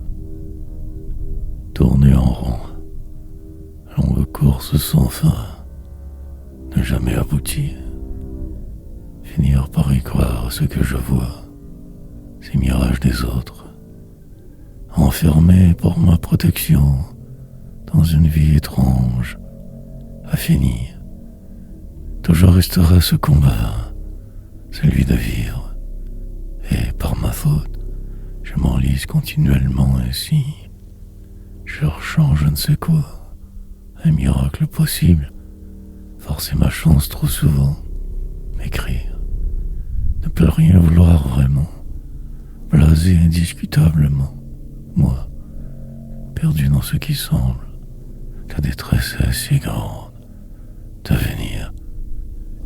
tourner en rond, longue course sans fin, ne jamais aboutir, finir par y croire ce que je vois, ces mirages des autres, enfermé pour ma protection dans une vie étrange à finir. Toujours restera ce combat, celui de vivre, et par ma faute, je m'enlise continuellement ainsi, cherchant je ne sais quoi, un miracle possible, forcer ma chance trop souvent, m'écrire, ne peut rien vouloir vraiment, blasé indiscutablement, moi, perdu dans ce qui semble, la détresse est si grande, devenir,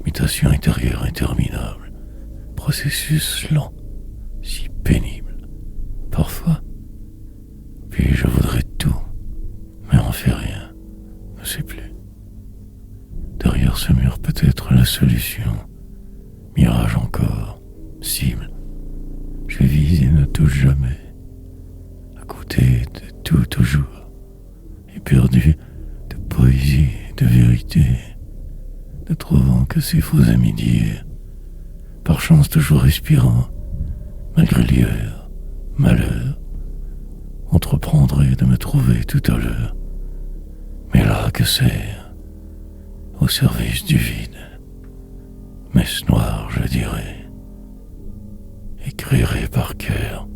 mutation intérieure interminable, processus lent, si pénible. Parfois, puis je voudrais tout, mais on fait rien, ne sais plus. Derrière ce mur peut-être la solution, mirage encore, cible. Je vise et ne touche jamais, à côté de tout toujours, éperdu de poésie, de vérité, ne trouvant que ces faux amis d'hier, par chance toujours respirant, malgré l'hier. Malheur, entreprendrait de me trouver tout à l'heure, mais là que c'est, au service du vide, messe noire je dirais, écrirai par cœur.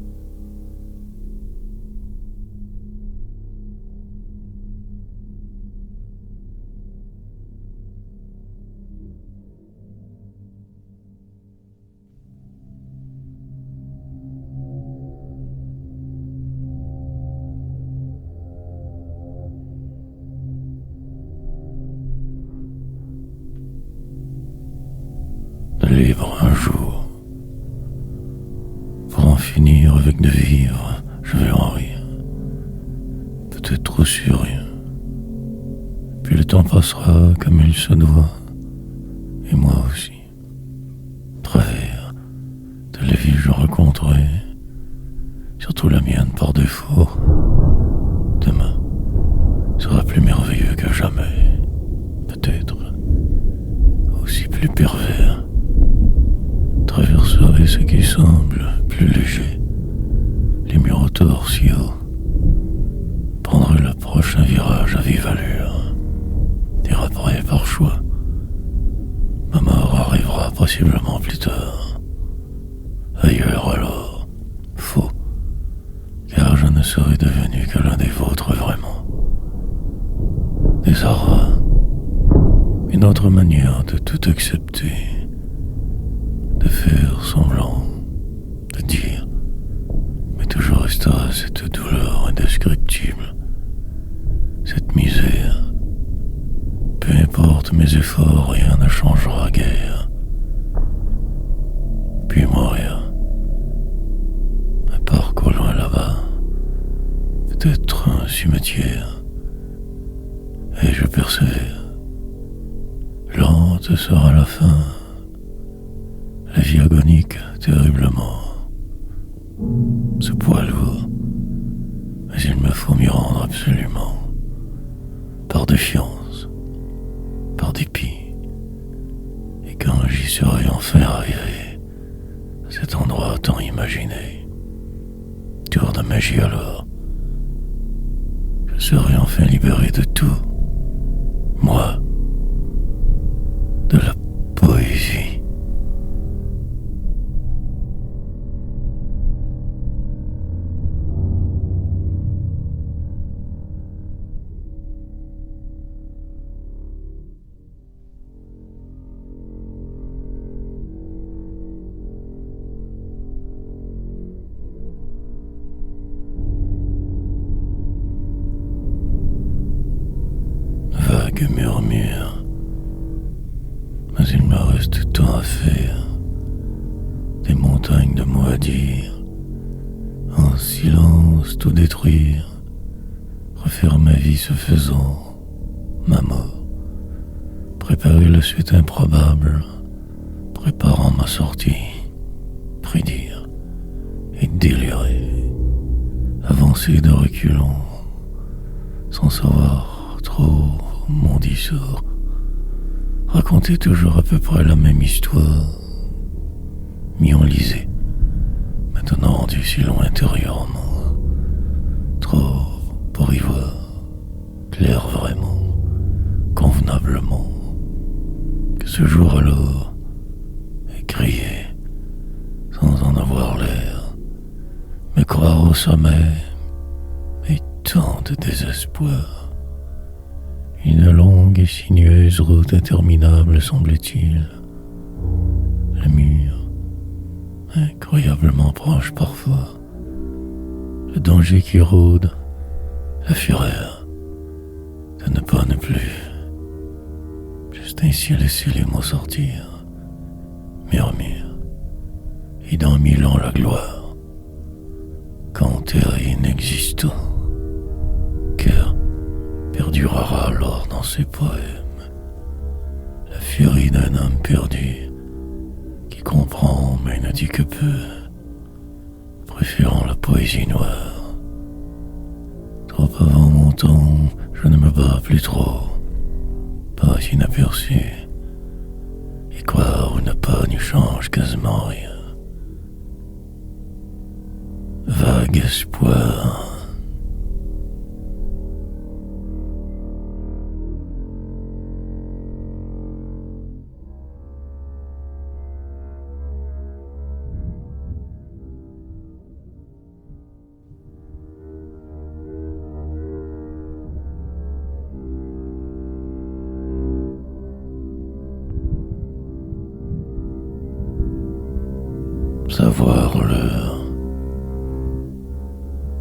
Libre un jour. Pour en finir avec de vivre, je vais en rire. Peut-être trop sur rien. Puis le temps passera comme il se doit. Et moi aussi. Travers de la vie je rencontrerai, surtout la mienne par défaut. Demain sera plus merveilleux que jamais. Peut-être aussi plus pervers. Traverserai ce qui semble plus léger, les murs torsiaux, prendrai le prochain virage à vive allure, déraperai par choix. Ma mort arrivera possiblement plus tard, ailleurs alors, faux, car je ne serai devenu que l'un des vôtres vraiment. Des haras, une autre manière de tout accepter, de faire semblant, de dire, mais toujours restera cette douleur indescriptible, cette misère. Peu importe mes efforts, rien ne changera guère. Puis mourir, un parc au loin là-bas, peut-être un cimetière, et je persévère. Lente sera la fin. La vie agonique, terriblement. Ce poids lourd, Mais il me faut m'y rendre absolument, par défiance, par dépit. Et quand j'y serai enfin arrivé, à cet endroit tant imaginé, tour de magie alors, je serai enfin libéré de tout, moi, de la poésie. Vague murmure, mais il me reste tant à faire, des montagnes de mots à dire, en silence tout détruire, refaire ma vie se faisant, ma mort, préparer la suite improbable, préparant ma sortie, prédire et délirer, avancer de reculons, sans savoir trop mon dissort, raconter toujours à peu près la même histoire, m'y enliser, maintenant rendu si loin intérieurement, trop pour y voir clair vraiment, convenablement, que ce jour alors est crié, sans en avoir l'air, me croire au sommet, et tant de désespoir. Une longue et sinueuse route interminable semblait-il. Le mur, incroyablement proche parfois. Le danger qui rôde, la fureur de ne pas ne plus. Juste ainsi laisser les mots sortir, murmure, et dans 1000 ans la gloire, qu'enterré inexistant, cœur perdurera alors dans ses poèmes la furie d'un homme perdu qui comprend mais ne dit que peu, préférant la poésie noire. Trop avant mon temps, je ne me bats plus trop, pas inaperçu, et croire ou ne pas n'y change quasiment rien. Vague espoir. Savoir l'heure.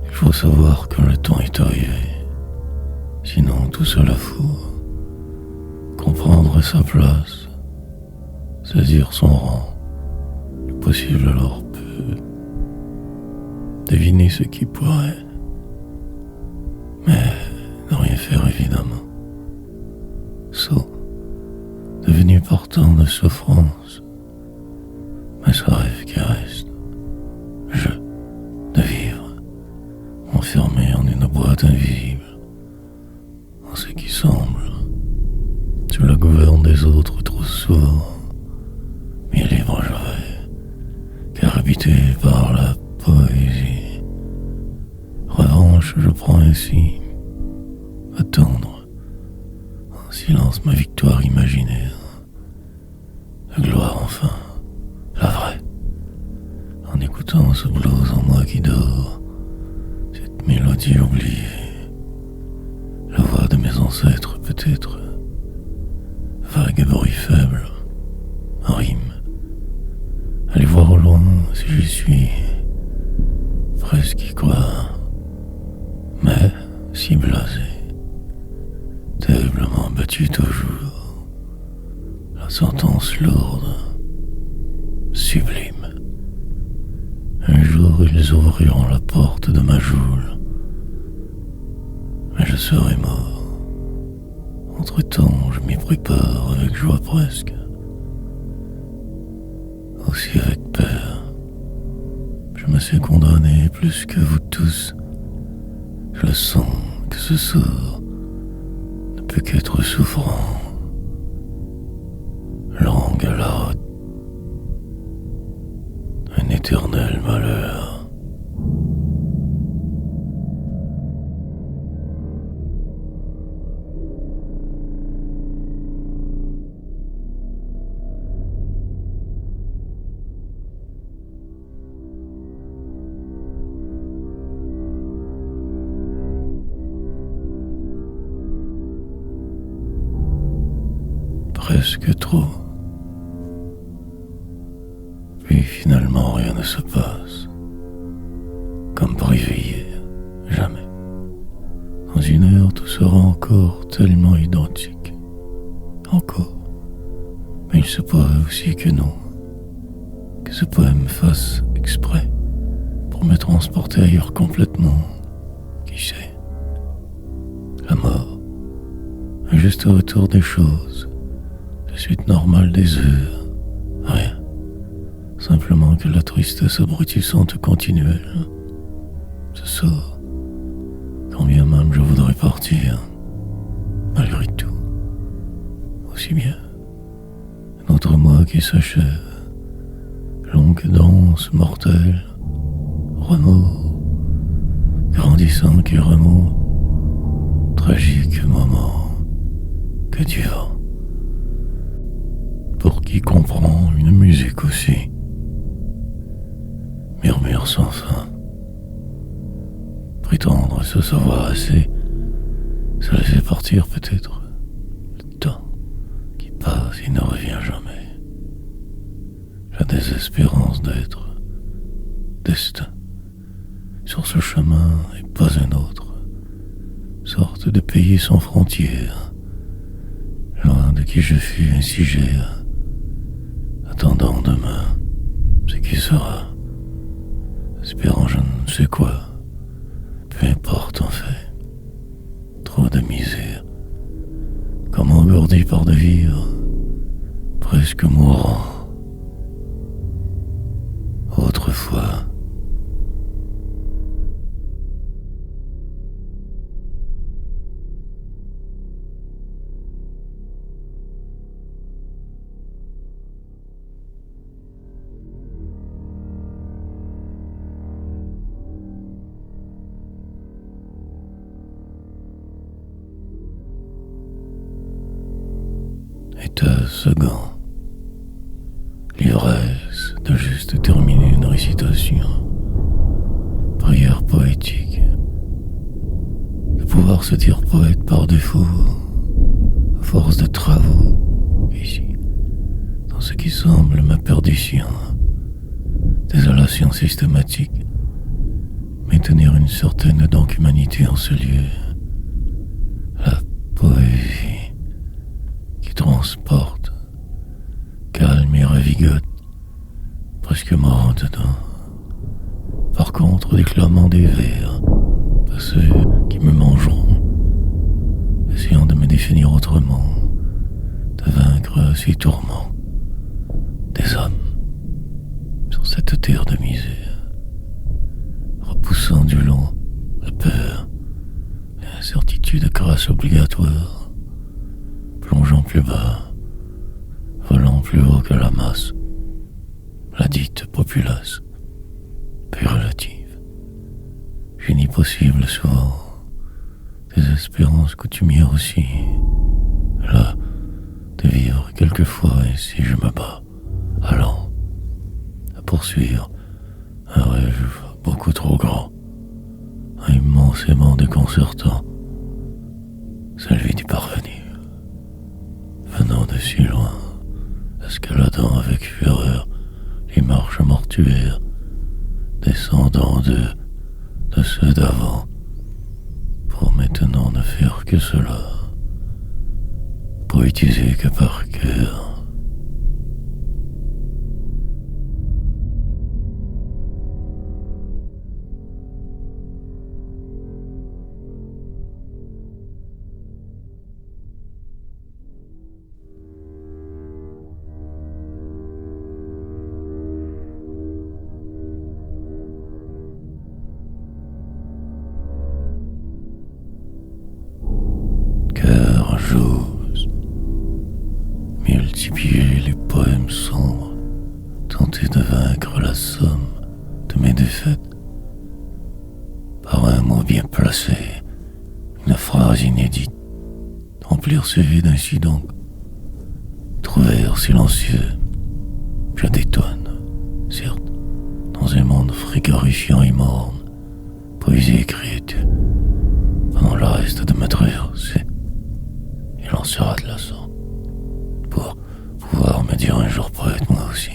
Il faut savoir que le temps est arrivé, sinon tout cela fout. Comprendre sa place, saisir son rang, le possible alors peut deviner ce qui pourrait, mais ne rien faire évidemment. Sot, devenu portant de souffrance, mais ce rêve qui reste, je, de vivre, enfermé en une boîte invisible, en ce qui semble, sous la gouverne des autres trop souvent, mais libre je vais, car habité par la poésie. Revanche, je prends ainsi, attendre, en silence ma victoire imaginaire, la gloire enfin, la vraie, en écoutant ce blues en moi qui dort, cette mélodie oubliée, la voix de mes ancêtres peut-être, vague bruit faible, en rime, allez voir au loin si j'y suis, presque y croire, mais si blasé, terriblement battu toujours, la sentence lourde, sublime. Un jour ils ouvriront la porte de ma geôle, mais je serai mort. Entre-temps, je m'y prépare avec joie presque, aussi avec peur. Je me suis condamné plus que vous tous Je le sens que ce sort ne peut qu'être souffrant. Langue à la haute, un éternel malheur. Presque trop. Puis finalement rien ne se passe. Comme préveillé, jamais. Dans une heure, tout sera encore tellement identique. Encore. Mais il se pourrait aussi que non. Que ce poème fasse exprès pour me transporter ailleurs complètement. Qui sait? La mort. Un juste retour des choses. La suite normale des heures. Rien. Simplement que la tristesse abrutissante continuelle. Ce sort. Quand bien même je voudrais partir. Malgré tout. Aussi bien. Un autre mois qui s'achève. Longue danse mortelle. Remords. Grandissant qui remonte. Tragique moment. Que dur. Pour qui comprend une musique aussi. Murmure sans fin. Prétendre se savoir assez, se laisser partir peut-être. Le temps qui passe et ne revient jamais. La désespérance d'être destin. Sur ce chemin et pas un autre. Sorte de pays sans frontières. Loin de qui je fus ainsi j'ai. Attendant demain, ce qui sera, espérant je ne sais quoi, peu importe en fait, trop de misère, comme engourdi par de vivre, presque mourant. Autrefois, état second, l'ivresse de juste terminer une récitation, prière poétique, de pouvoir se dire poète par défaut, à force de travaux, ici, dans ce qui semble ma perdition, désolation systématique, maintenir une certaine donc humanité en ce lieu, la poésie qui transporte, calme et ravigote, presque mort dedans. Par contre, déclamant des vers, pas ceux qui me mangeront, essayant de me définir autrement, de vaincre ces tourments des hommes sur cette terre de misère, repoussant du long la peur, l'incertitude grâce obligatoire, plongeant plus bas, volant plus haut que la masse, la dite populace, peu relative, génie possible souvent, des espérances coutumières aussi, là, de vivre quelquefois ainsi je me bats, allant, à poursuivre un rêve beaucoup trop grand, immensément déconcertant, celui du parvenir, venant de si loin, escaladant avec fureur les marches mortuaires, descendant de ceux d'avant, pour maintenant ne faire que cela, poétiser que par cœur. multiplier les poèmes sombres, tenter de vaincre la somme de mes défaites. Par un mot bien placé, une phrase inédite, remplir ce vide ainsi donc, trouver silencieux, je détonne, certes, dans un monde frigorifiant et morne, poésie écrite, pendant le reste de ma traversée, il en sera de la sorte, pour pouvoir me dire un jour poète moi aussi.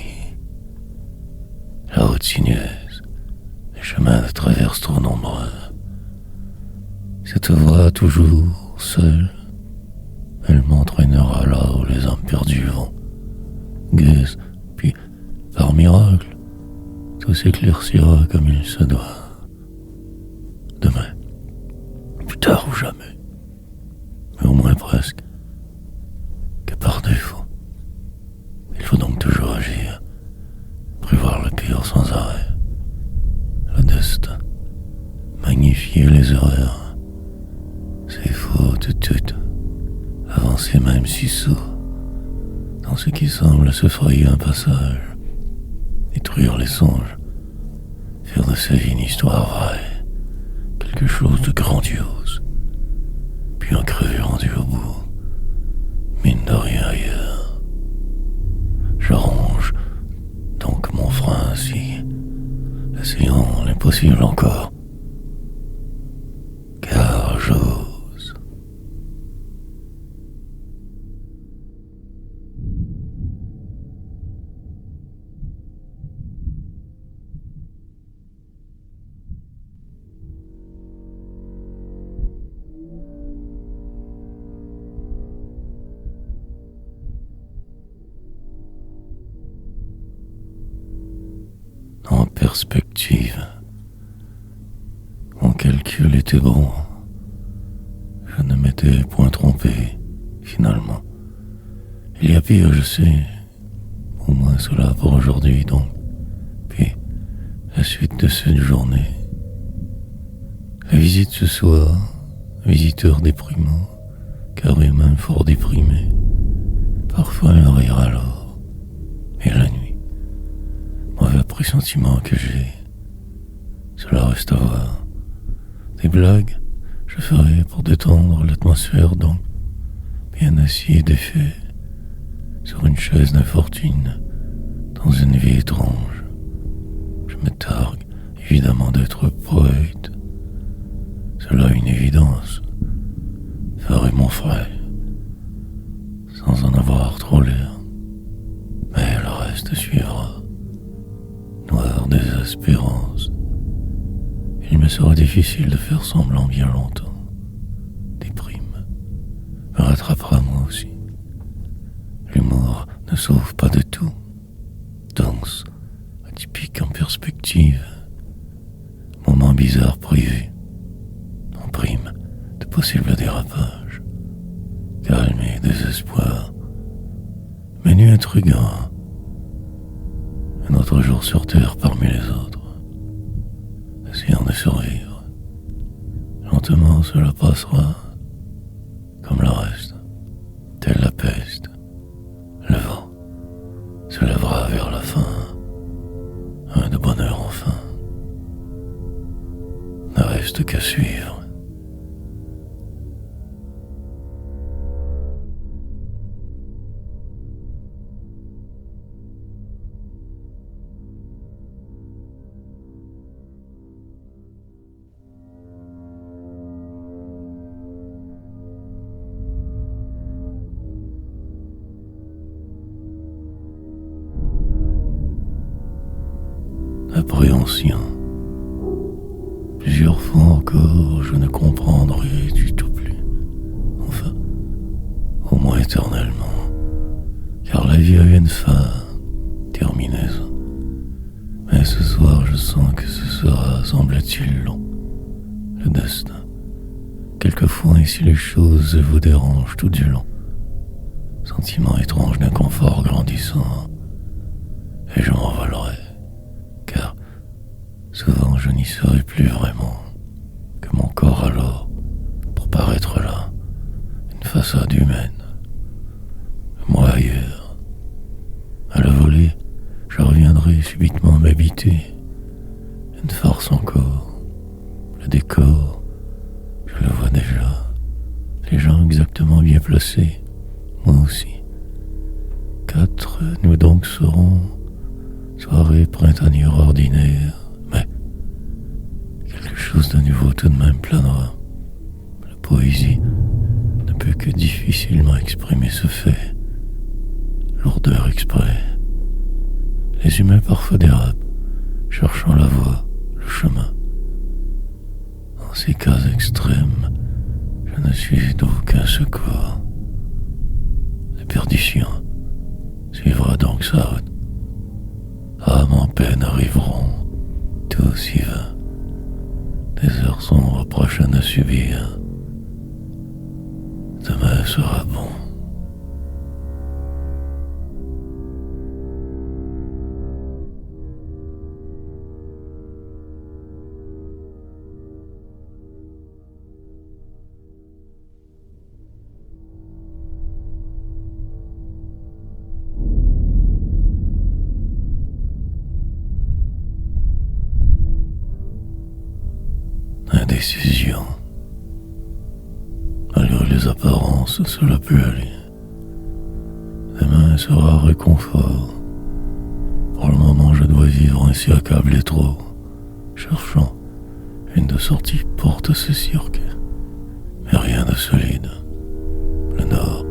La route sinueuse, les chemins de traverse trop nombreux, cette voie toujours seule, elle m'entraînera là où les âmes perdues vont. Guise, puis, par miracle, tout s'éclaircira comme il se doit. Demain, plus tard ou jamais, mais au moins presque, que par défaut. Il faut donc toujours agir, prévoir le pire sans arrêt. Le destin, magnifier les erreurs, c'est fautes toutes, avancer même si sourd, dans ce qui semble se frayer un passage, détruire les songes, faire de sa vie une histoire vraie, quelque chose de grandiose, puis en crever rendu au bout, mine de rien ailleurs. Je ronge donc mon frein ainsi, essayant l'impossible encore, car j'ose. En perspective, mon calcul était bon. Je ne m'étais point trompé, finalement. Il y a pire, je sais. Au moins cela pour aujourd'hui, donc. Puis, la suite de cette journée. La visite ce soir, visiteur déprimant, car même fort déprimé. Parfois un rire alors. Et la nuit. Mauvais pressentiment que j'ai. Cela reste à voir. Des blagues, je ferai pour détendre l'atmosphère donc, bien assis et défait, sur une chaise d'infortune, dans une vie étrange. Je me targue évidemment d'être poète. Cela une évidence. Ferai mon frère, sans en avoir trop l'air. Mais le reste suivra. Noire désespérance. Il me sera difficile de faire semblant bien longtemps. Déprime me rattrapera moi aussi. L'humour ne sauve pas de tout. Danse, atypique en perspective. Moment bizarre prévu. En prime de possibles dérapages. Calme et désespoir. Menu intriguant. Un autre jour sur terre parmi les autres, essayant de survivre. Lentement cela passera, comme le reste, telle la peste. Le vent se lèvera vers la fin, un de bonheur enfin. Ne reste qu'à suivre. Appréhension. Plusieurs fois encore, je ne comprendrai du tout plus. Enfin, au moins éternellement. Car la vie a une fin, terminaison. Mais ce soir, je sens que ce sera, semble-t-il, long. Le destin. Quelquefois, et si les choses vous dérangent tout du long. Sentiment étrange d'inconfort grandissant. Et je m'envolerai. Car souvent je n'y serai plus vraiment que mon corps alors, pour paraître là, une façade humaine. Moi ailleurs, semblait subitement m'habiter. Une farce encore. Le décor, je le vois déjà. Les gens exactement bien placés. Moi aussi. 4, nous donc serons. Soirée printanière ordinaire. Mais quelque chose de nouveau tout de même planera. La poésie ne peut que difficilement exprimer ce fait. Lourdeur exprès. Les humains parfois dérapent, cherchant la voie, le chemin. Dans ces cas extrêmes, je ne suis d'aucun secours. La perdition suivra donc sa route. Âmes en peine arriveront, tous y va. Des heures sombres prochaines à subir. Demain sera bon. Indécision. Malgré les apparences, cela peut aller. Demain sera réconfort. Pour le moment, je dois vivre ainsi accablé trop, cherchant une de sortie porte ce cirque. Mais rien de solide. Le nord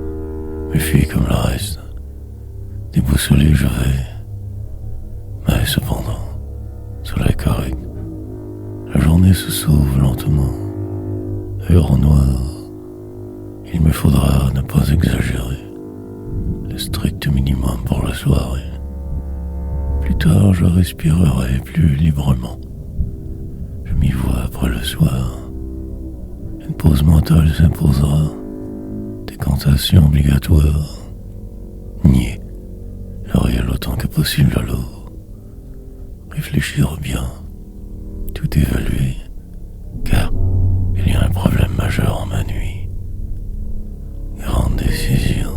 me fuit comme le reste. Déboussolé, je vais. Mais cependant, cela est correct. La journée se sauve lentement. Heure en noir. Il me faudra ne pas exagérer. Le strict minimum pour la soirée. Plus tard, je respirerai plus librement. Je m'y vois après le soir. Une pause mentale s'imposera. Décantation obligatoire. Nier le réel autant que possible alors. Réfléchir bien. Tout évaluer, car il y a un problème majeur en ma nuit. Grande décision,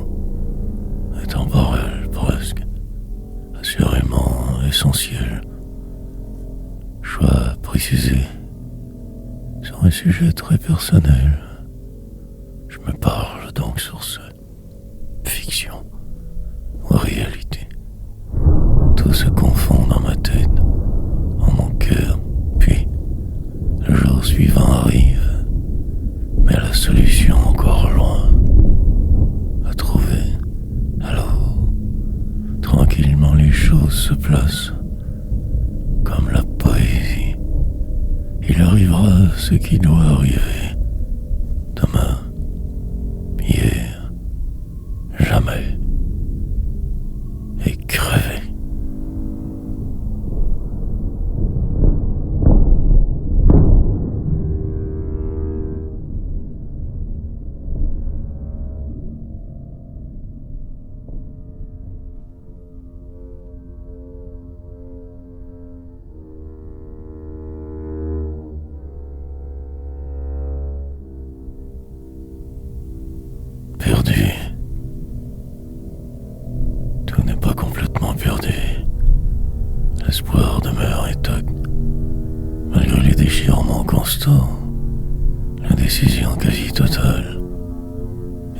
intemporelle presque, assurément essentielle. Choix précisé sur un sujet très personnel. Je me parle donc sur ce. Fiction ou réalité. Tout se confond dans ma tête, en mon cœur. Puis, le jour suivant arrive, mais la solution encore loin à trouver. Alors, tranquillement les choses se placent, comme la poésie. Il arrivera ce qui doit arriver, demain, hier, jamais, et crever. Perdu. Tout n'est pas complètement perdu. L'espoir demeure intact. Malgré les déchirements constants, l'indécision quasi totale.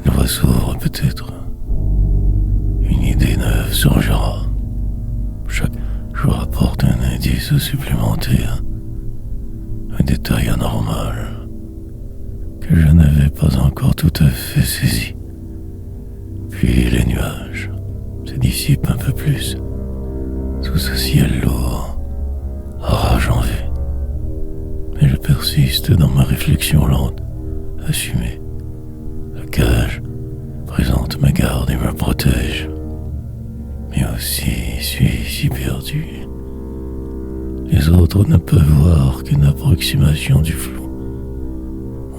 Une voie s'ouvre peut-être. Une idée neuve surgira. Chaque jour apporte un indice supplémentaire. Un détail anormal que je n'avais pas encore tout à fait saisi. Puis les nuages se dissipent un peu plus sous ce ciel lourd, orage en vue. Mais je persiste dans ma réflexion lente, assumée. La cage présente ma garde et me protège. Mais aussi suis si perdu. Les autres ne peuvent voir qu'une approximation du flou.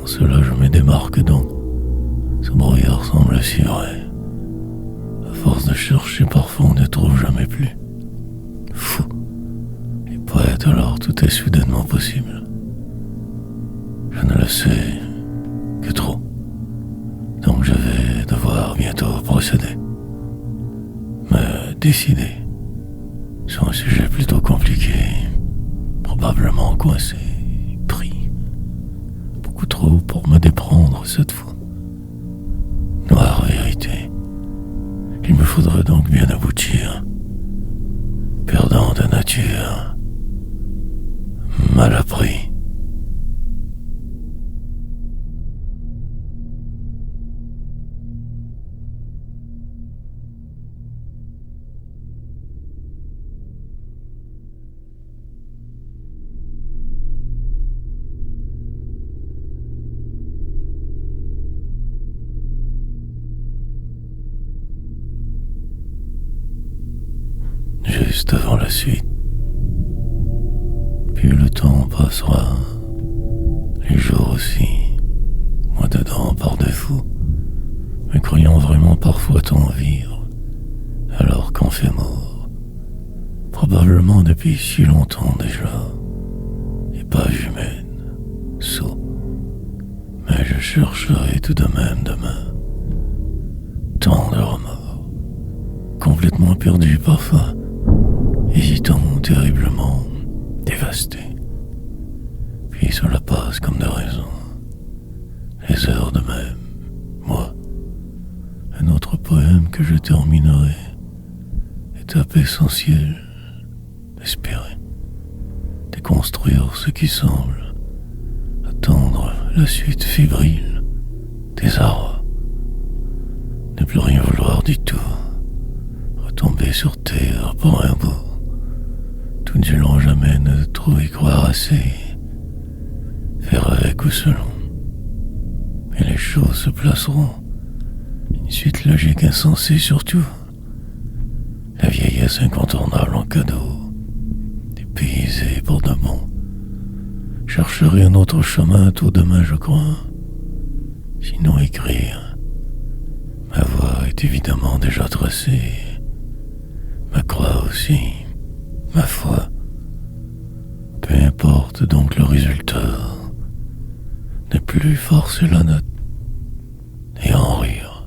En cela, je me démarque donc. Ce brouillard semble si vrai. À force de chercher, parfois on ne trouve jamais plus. Fou. Et poète, alors tout est soudainement possible. Je ne le sais que trop. Donc je vais devoir bientôt procéder. Me décider C'est un sujet plutôt compliqué, probablement coincé, pris. Beaucoup trop pour me déprendre cette fois. Noire vérité. Il me faudrait donc bien aboutir. Perdant de nature. Mal appris. Juste avant la suite. Puis le temps passera, les jours aussi, moi dedans par défaut, me croyant vraiment parfois tant vivre, alors qu'en fait mort, probablement depuis si longtemps déjà, et pas humaine, sot. Mais je chercherai tout de même demain, tant de remords, complètement perdu parfois, hésitant terriblement, dévasté. Puis cela passe comme de raison. Les heures de même, moi, un autre poème que je terminerai, étape essentielle, espérer, déconstruire ce qui semble, attendre la suite fébrile des arrows, ne plus rien vouloir du tout, retomber sur terre pour un bout, tout ne voulant jamais ne trouver croire assez, faire avec ou selon. Et les choses se placeront, une suite logique insensée surtout, la vieillesse incontournable en cadeau, dépaysée pour de bon. Chercherai un autre chemin tôt demain je crois, sinon écrire. Ma voie est évidemment déjà tracée, ma croix aussi, ma foi. Peu importe donc le résultat, ne plus forcer la note et en rire.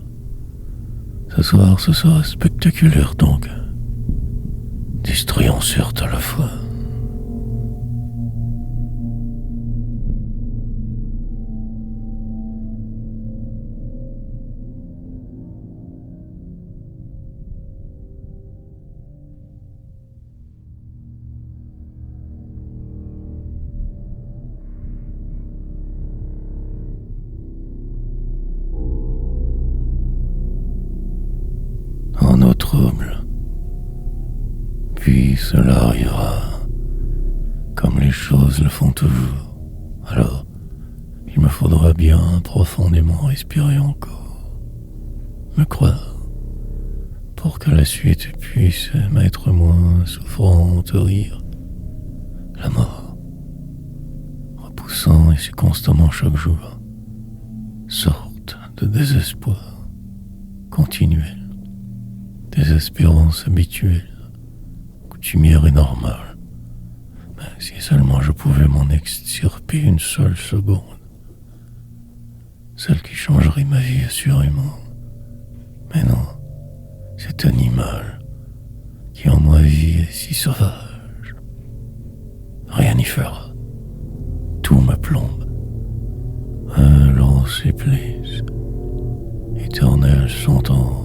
Ce soir, ce sera spectaculaire donc, distrayant certes à la fois. En eau trouble. Puis cela arrivera, comme les choses le font toujours. Alors, il me faudra bien profondément respirer encore, me croire, pour que la suite puisse m'être moins souffrante au rire. La mort, repoussant et si constamment chaque jour, sorte de désespoir continuel, désespérance habituelle, coutumière et normale. Mais si seulement je pouvais m'en extirper une seule seconde, celle qui changerait ma vie assurément. Mais non, cet animal qui en moi vit est si sauvage. Rien n'y fera. Tout me plombe. Un long supplice, éternelle sentence,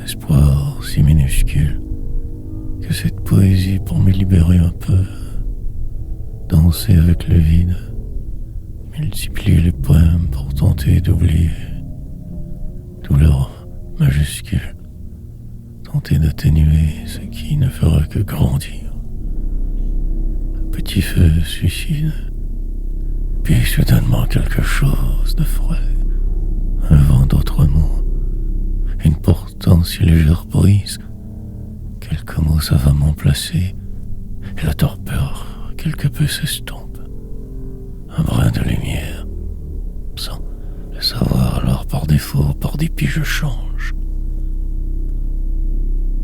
espoir si minuscule que cette poésie pour me libérer un peu, danser avec le vide, multiplier les poèmes pour tenter d'oublier, douleur majuscule, tenter d'atténuer ce qui ne fera que grandir. Un petit feu suicide, puis soudainement quelque chose de frais, un vent d'autres mots, une pourtant si légère brise, quelques mots savamment placés, et la torpeur quelque peu s'estompe. Un brin de lumière, sans le savoir alors par défaut, par dépit je change,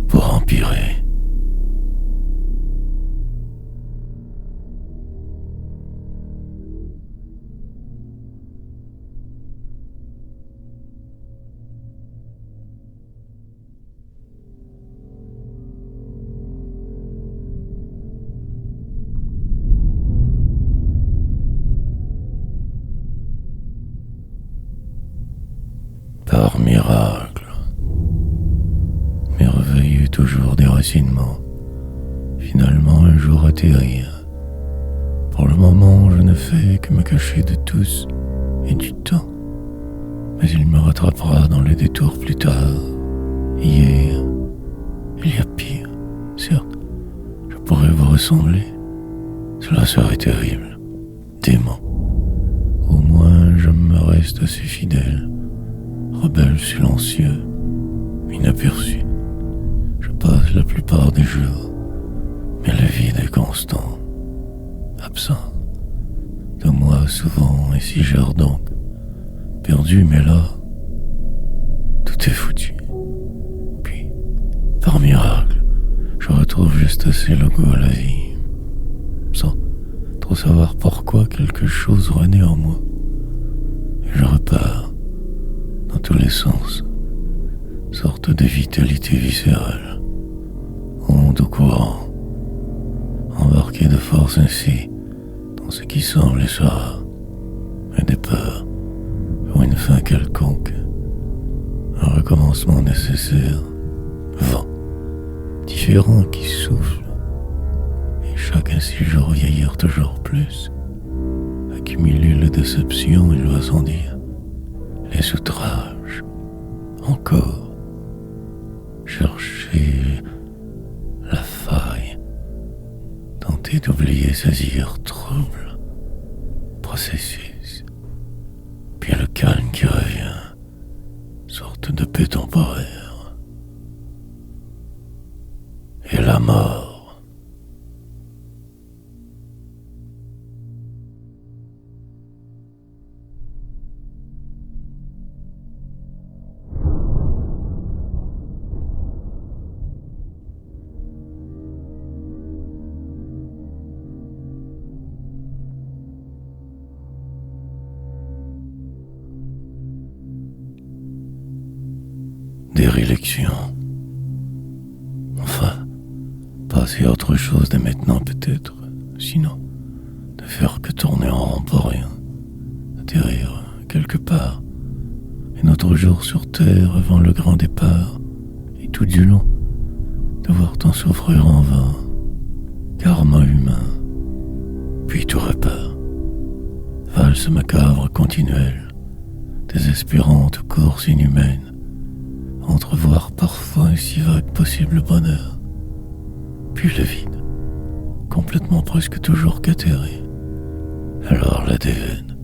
pour empirer. par miracle. Merveilleux toujours déracinement. Finalement un jour atterrir. Pour le moment je ne fais que me cacher de tous et du temps. Mais il me rattrapera dans les détours plus tard. Hier, il y a pire. Certes, je pourrais vous ressembler. Cela serait terrible, dément. Au moins je me reste assez fidèle, rebelle silencieux, inaperçu. Je passe la plupart des jours, mais le vide est constant, absent. De moi souvent, et si j'erre donc, perdu mais là, tout est foutu. Puis, par miracle, je retrouve juste assez le goût à la vie, sans trop savoir pourquoi quelque chose renaît en moi. Et je repars, dans tous les sens, sorte de vitalité viscérale, onde au courant, embarqué de force ainsi dans ce qui semble et sera, un départ pour une fin quelconque, un recommencement nécessaire, vent, différent qui souffle, et chaque ainsi jour vieillir toujours plus, accumuler les déceptions, il va sans dire, les outrages, encore, chercher la faille, tenter d'oublier, saisir, trouble, processus, puis le calme qui revient, sorte de paix temporaire, et la mort. Déréliction. Enfin, passer à autre chose dès maintenant peut-être, sinon, de faire que tourner en rond pour rien, atterrir quelque part, et notre jour sur terre avant le grand départ, et tout du long, devoir tant souffrir en vain, karma humain, puis tout repart, valse macabre continuelle, désespérante course inhumaine, entrevoir parfois un si vague possible bonheur, puis le vide, complètement presque toujours qu'atterri. Alors la déveine,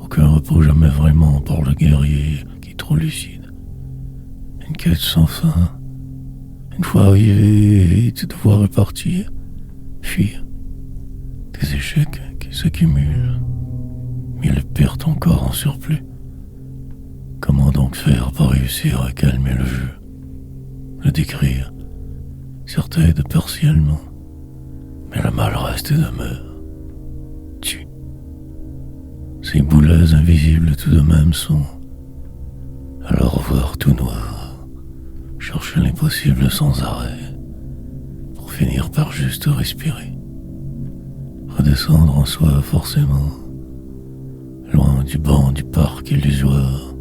aucun repos jamais vraiment pour le guerrier qui est trop lucide, une quête sans fin, une fois arrivé, vite devoir repartir, fuir, des échecs qui s'accumulent, mille pertes encore en surplus. Comment donc faire pour réussir à calmer le jeu, le décrire, certes aide partiellement, mais le mal reste et demeure, tue. Ces boulets invisibles tout de même sont, alors voir tout noir, chercher l'impossible sans arrêt, pour finir par juste respirer, redescendre en soi forcément, loin du banc du parc illusoire,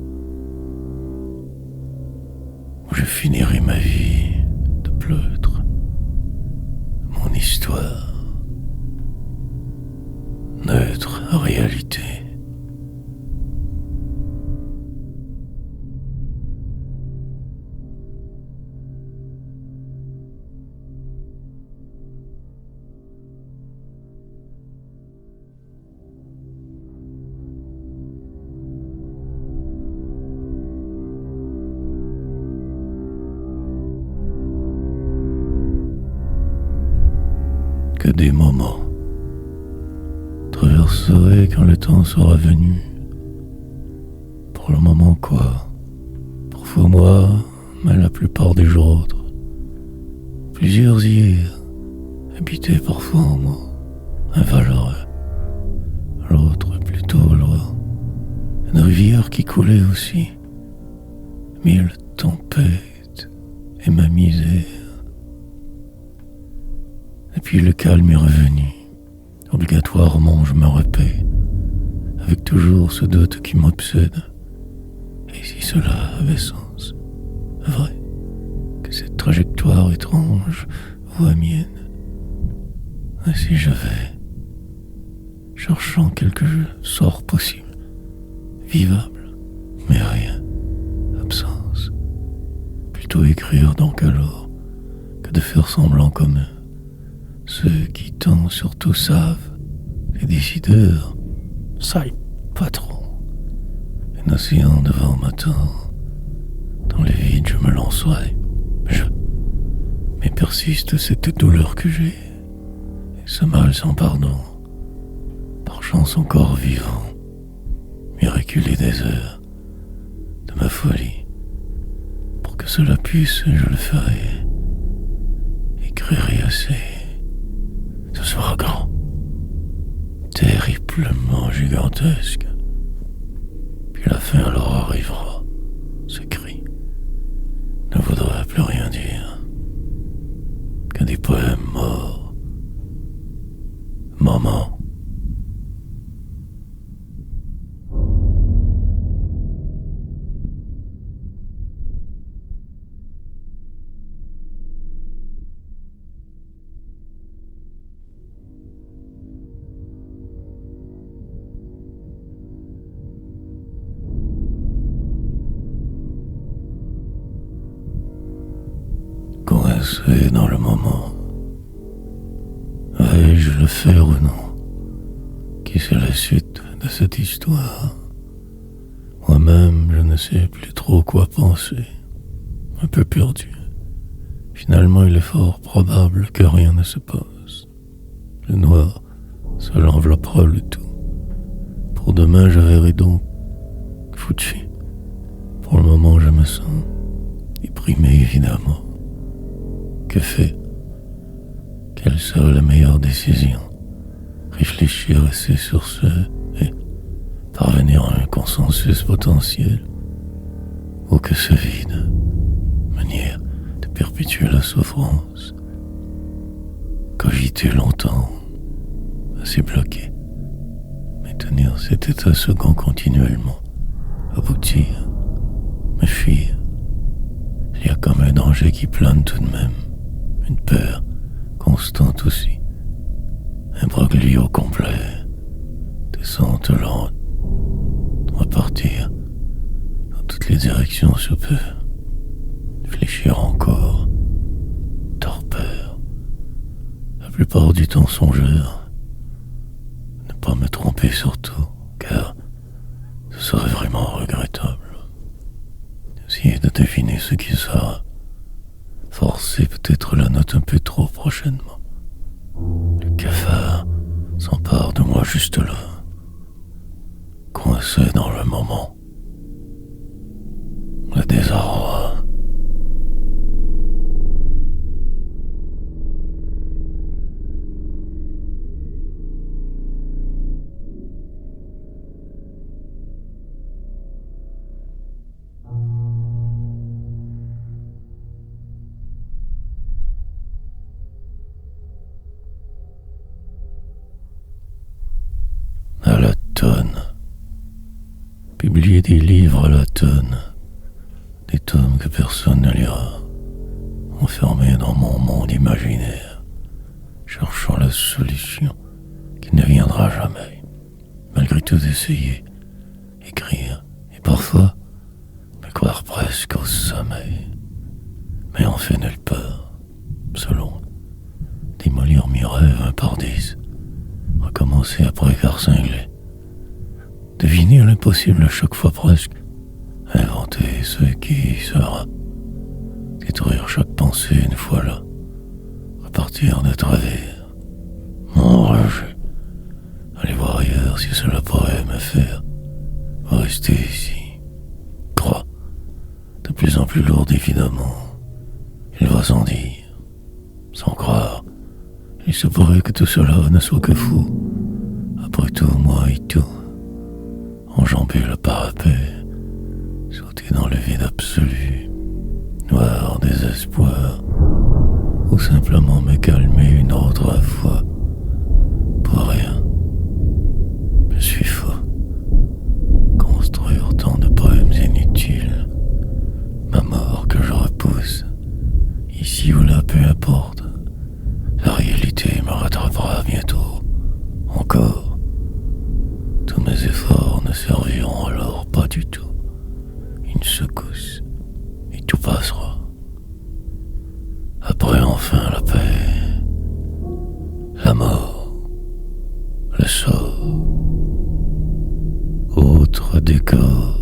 où je finirai ma vie de pleutre, mon histoire, neutre réalité. Que des moments traverserai quand le temps sera venu. Pour le moment quoi, parfois moi, mais la plupart des jours autres. Plusieurs hier, habités parfois en moi, invaloreux, l'autre plutôt loin. Une rivière qui coulait aussi, mille tempêtes et ma misère. Et puis le calme est revenu. Obligatoirement je me repais, avec toujours ce doute qui m'obsède. Et si cela avait sens, vrai, que cette trajectoire étrange voie mienne, ainsi je vais, cherchant quelque sort possible, vivable, mais rien, absence. Plutôt écrire donc alors que de faire semblant comme eux, ceux qui tant surtout savent, les décideurs, sale patron. Un océan de vent m'attend, dans les vides je me lancerai, mais persiste cette douleur que j'ai, et ce mal sans pardon, par chance encore vivant, miraculé des heures de ma folie, pour que cela puisse, je le ferai, écrirai assez, ce sera grand, terriblement gigantesque, puis la fin alors arrivera, ce cri ne voudrait plus rien dire que des poèmes morts. Maman. Coincé dans le moment, vais-je le faire ou non? Qui sait la suite de cette histoire? Moi-même, je ne sais plus trop quoi penser, un peu perdu. Finalement, il est fort probable que rien ne se passe. Le noir seul enveloppera le tout. Pour demain, je verrai donc foutu. Pour le moment, je me sens déprimé, évidemment. Que fait? Quelle serait la meilleure décision? Réfléchir assez sur ce et parvenir à un consensus potentiel, ou que ce vide, manière de perpétuer la souffrance, cogiter longtemps, assez bloqué, mais tenir cet état second continuellement, aboutir, me fuir. Il y a comme un danger qui plane tout de même, une peur constante aussi, un broglio complet, descente lente, repartir dans toutes les directions sous peu, fléchir encore, torpeur, la plupart du temps songeur, ne pas me tromper surtout, car ce serait vraiment regrettable. Essayer de deviner ce qui sera, forcer peut-être la note un peu trop prochainement. Le cafard s'empare de moi juste là, coincé dans le moment. Le désarroi. À la tonne. Publier des livres à la tonne. Des tomes que personne ne lira. Enfermé dans mon monde imaginaire. Cherchant la solution qui ne viendra jamais. Malgré tout essayer. Écrire. Et parfois, me croire presque au sommeil. Mais en fait nulle part. Selon. Démolir mes rêves un par 10. Recommencer après quart cinglé. Deviner l'impossible à chaque fois presque. Inventer ce qui sera. Détruire chaque pensée une fois là. Repartir de travers. M'enrager. Aller voir ailleurs si cela pourrait me faire. Rester ici. Croix. De plus en plus lourde évidemment. Il va sans dire. Sans croire. Il se pourrait que tout cela ne soit que fou. Après tout, moi et tout. Enjamber le parapet. Sauter dans le vide absolu. Noir désespoir. Ou simplement me calmer une autre fois. Pour rien. Je suis fou. Construire tant de poèmes inutiles. peu importe. La réalité me rattrapera bientôt. Encore. Tous mes efforts ne serviront alors pas du tout. Une secousse et tout passera. Après enfin la paix, la mort, le sort, autre décor.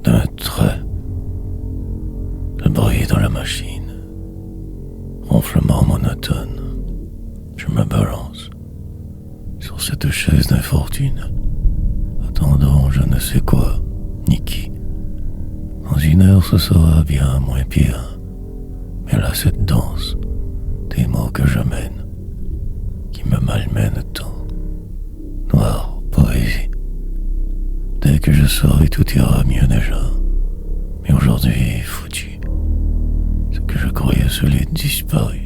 D'un trait, le bruit dans la machine, ronflement monotone. Je me balance sur cette chaise d'infortune, attendant je ne sais quoi, ni qui. Dans une heure ce sera bien moins pire, mais là cette danse, des mots que je mène, qui me malmène tant. Noire poésie. Dès que je saurai tout ira mieux déjà. Mais aujourd'hui, foutu. Ce que je croyais solide disparu.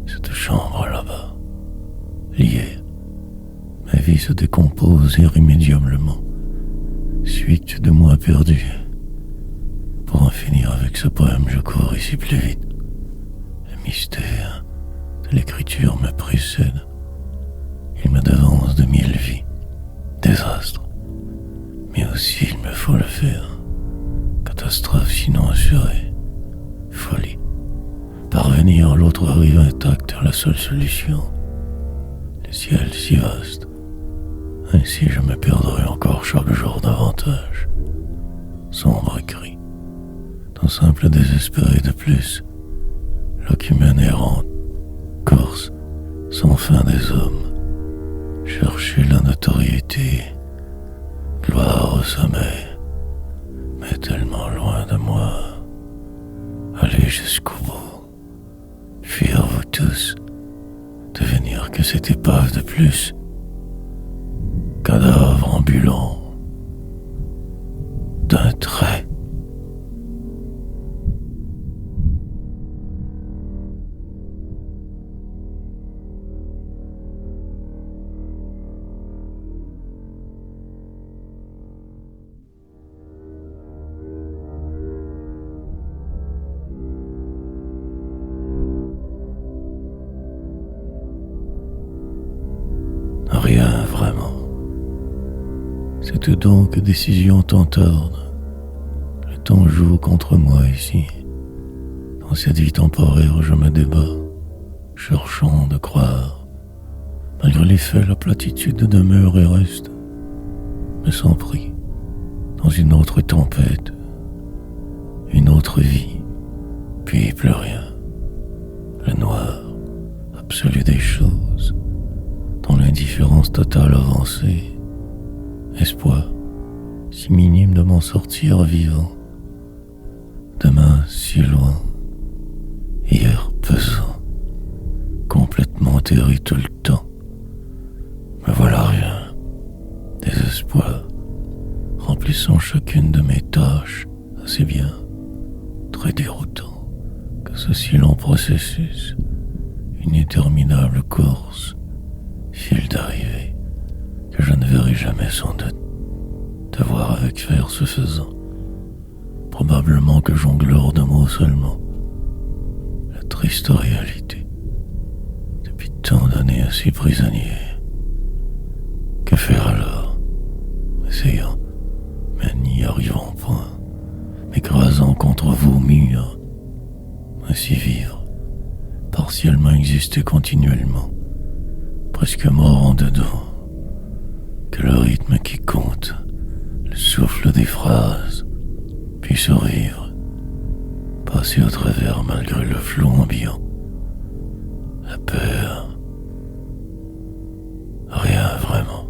Cette chambre là-bas, liée. Ma vie se décompose irrémédiablement. Suite de mois perdus. Pour en finir avec ce poème, je cours ici plus vite. Le mystère de l'écriture me précède. Il me devance de 1000 vies. Désastre. Mais aussi il me faut le faire. Catastrophe sinon assurée. Folie. Parvenir à l'autre rive intacte est la seule solution. Le ciel si vaste. Ainsi je me perdrai encore chaque jour davantage. Sombre cri. D'un simple désespéré de plus. L'ocumène errante. Course sans fin des hommes. Chercher la notoriété. Gloire au sommet, mais tellement loin de moi. Allez jusqu'au bout, fuir vous tous, devenir que cette épave de plus. Cadavre ambulant, d'un trait. Rien vraiment. C'est donc décision tentarde. Le temps joue contre moi ici. Dans cette vie temporaire, je me débat, cherchant de croire. Malgré les faits, la platitude demeure et reste, mais sans prix, dans une autre tempête, une autre vie, puis plus rien. Le noir, absolu des choses, dans l'indifférence totale avancée, espoir, si minime de m'en sortir vivant, demain si loin, hier pesant, complètement terri tout le temps, me voilà rien, désespoir, remplissant chacune de mes tâches assez bien, très déroutant que ce si long processus, une interminable course, fil d'arrivée, que je ne verrai jamais sans doute, devoir avec faire ce faisant, probablement que jongleur de mots seulement, la triste réalité, depuis tant d'années ainsi prisonnier. Que faire alors, essayant, mais n'y arrivant point, m'écrasant contre vos murs, ainsi vivre, partiellement exister continuellement, presque mort en dedans, que le rythme qui compte, le souffle des phrases, puis survivre, passer au travers malgré le flot ambiant, la peur, rien vraiment.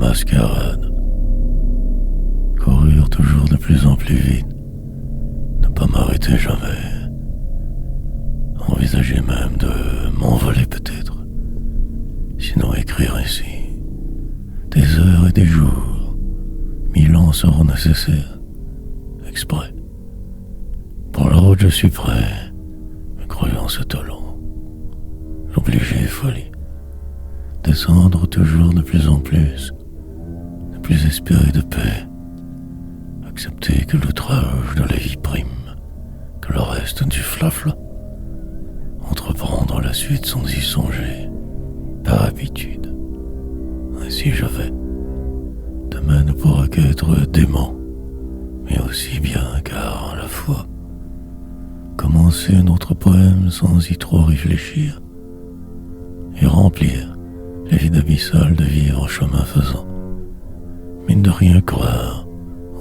mascarade. Courir toujours de plus en plus vite. Ne pas m'arrêter jamais. Envisager même de m'envoler peut-être. Sinon écrire ici. Des heures et des jours. 1000 ans seront nécessaires. Exprès. Pour la route je suis prêt. Mais croyant c'est long. L'obliger folie. Descendre toujours de plus en plus. Ne plus espérer de paix. Accepter que l'outrage de la vie prime. Que le reste du flafla. Entreprendre la suite sans y songer. Par habitude. Ainsi je vais. Demain ne pourra qu'être dément. Mais aussi bien car à la fois. Commencer notre poème sans y trop réfléchir. Et remplir les vides abyssales de vivre chemin faisant. Mine de rien croire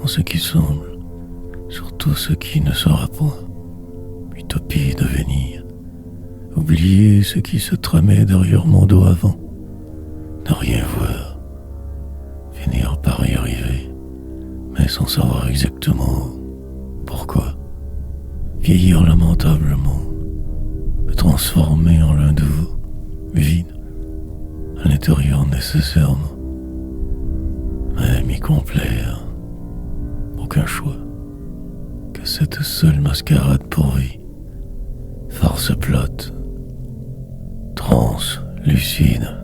en ce qui semble, surtout ce qui ne sera point. Utopie devenir, oublier ce qui se tramait derrière mon dos avant, ne rien voir, finir par y arriver, mais sans savoir exactement pourquoi. Vieillir lamentablement, me transformer en l'un de vous, vide, à l'intérieur nécessairement, mais m'y complaire, aucun choix, que cette seule mascarade pour vie, farce plate, transe lucide.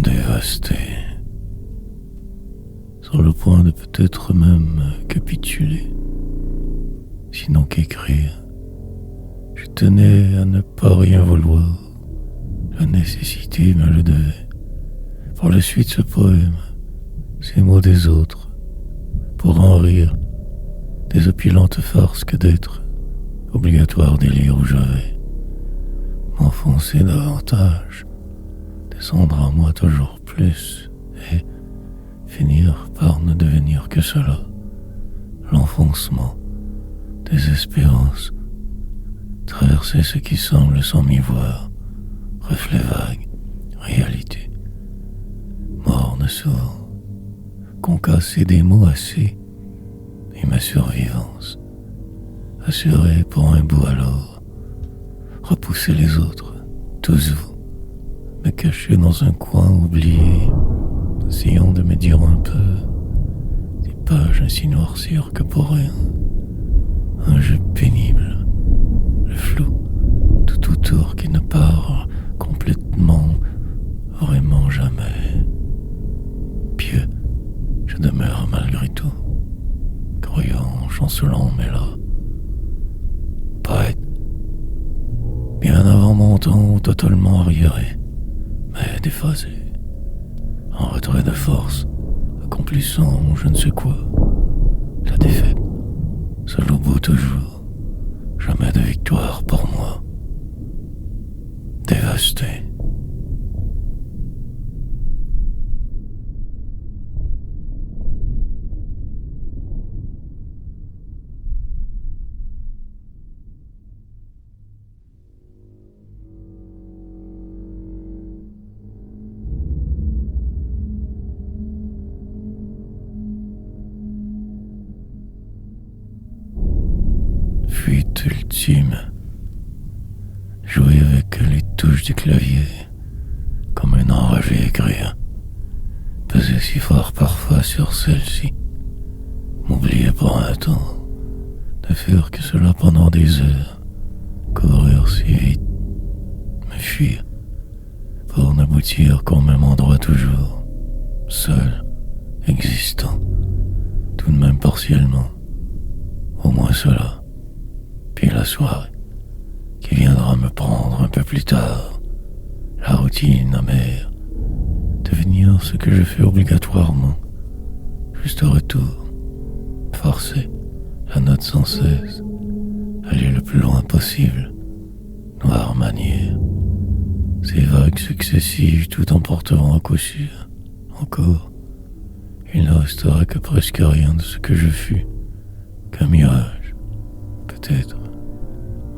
Dévasté, sur le point de peut-être même capituler, sinon qu'écrire. Je tenais à ne pas rien vouloir, la nécessité me le devait. Pour la suite ce poème, ces mots des autres, pour en rire, des opulentes farces que d'être, obligatoire délire où j'avais, m'enfoncer davantage, descendre à moi toujours plus, et finir par ne devenir que cela, l'enfoncement des espérances, traverser ce qui semble sans m'y voir, reflet vague, réalité, morne souvent, concasser des mots assez, et ma survivance, assurée pour un bout alors, repousser les autres, tous vous, me cacher dans un coin oublié, essayant de me dire un peu, des pages ainsi noircir que pour rien, un jeu pénible, le flou, tout autour qui ne part complètement, vraiment jamais. Pieux, je demeure malgré tout, croyant, chancelant, mais là, poète, bien avant mon temps, totalement arriéré, mais déphasé, en retrait de force, accomplissant je ne sais quoi, la défaite, seul au bout toujours, jamais de victoire pour moi, dévasté. Fuite ultime, jouer avec les touches du clavier, comme un enragé écrire, peser si fort parfois sur celle-ci, m'oublier pour un temps, ne faire que cela pendant des heures, courir si vite, me fuir, pour n'aboutir qu'au même endroit toujours, seul, existant, tout de même partiellement, au moins cela. Puis la soirée, qui viendra me prendre un peu plus tard, la routine amère, devenir ce que je fais obligatoirement, juste au retour, forcer la note sans cesse, aller le plus loin possible, noire manière. Ces vagues successives tout emporteront à coup sûr, encore. Il ne restera que presque rien de ce que je fus, qu'un mirage, peut-être,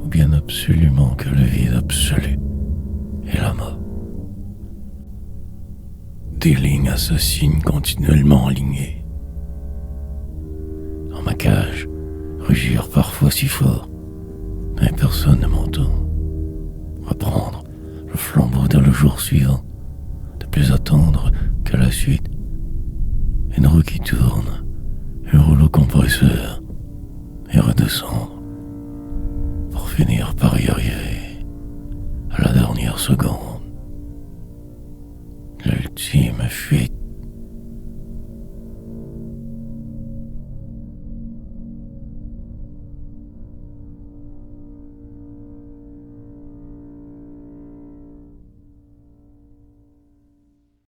ou bien absolument que le vide absolu et la mort. Des lignes assassines continuellement alignées. Dans ma cage, rugir parfois si fort, mais personne ne m'entend. Reprendre le flambeau dans le jour suivant, de plus attendre qu'à la suite. Une roue qui tourne, un rouleau compresseur, et redescendre, pour finir par y arriver, à la dernière seconde. L'ultime fuite.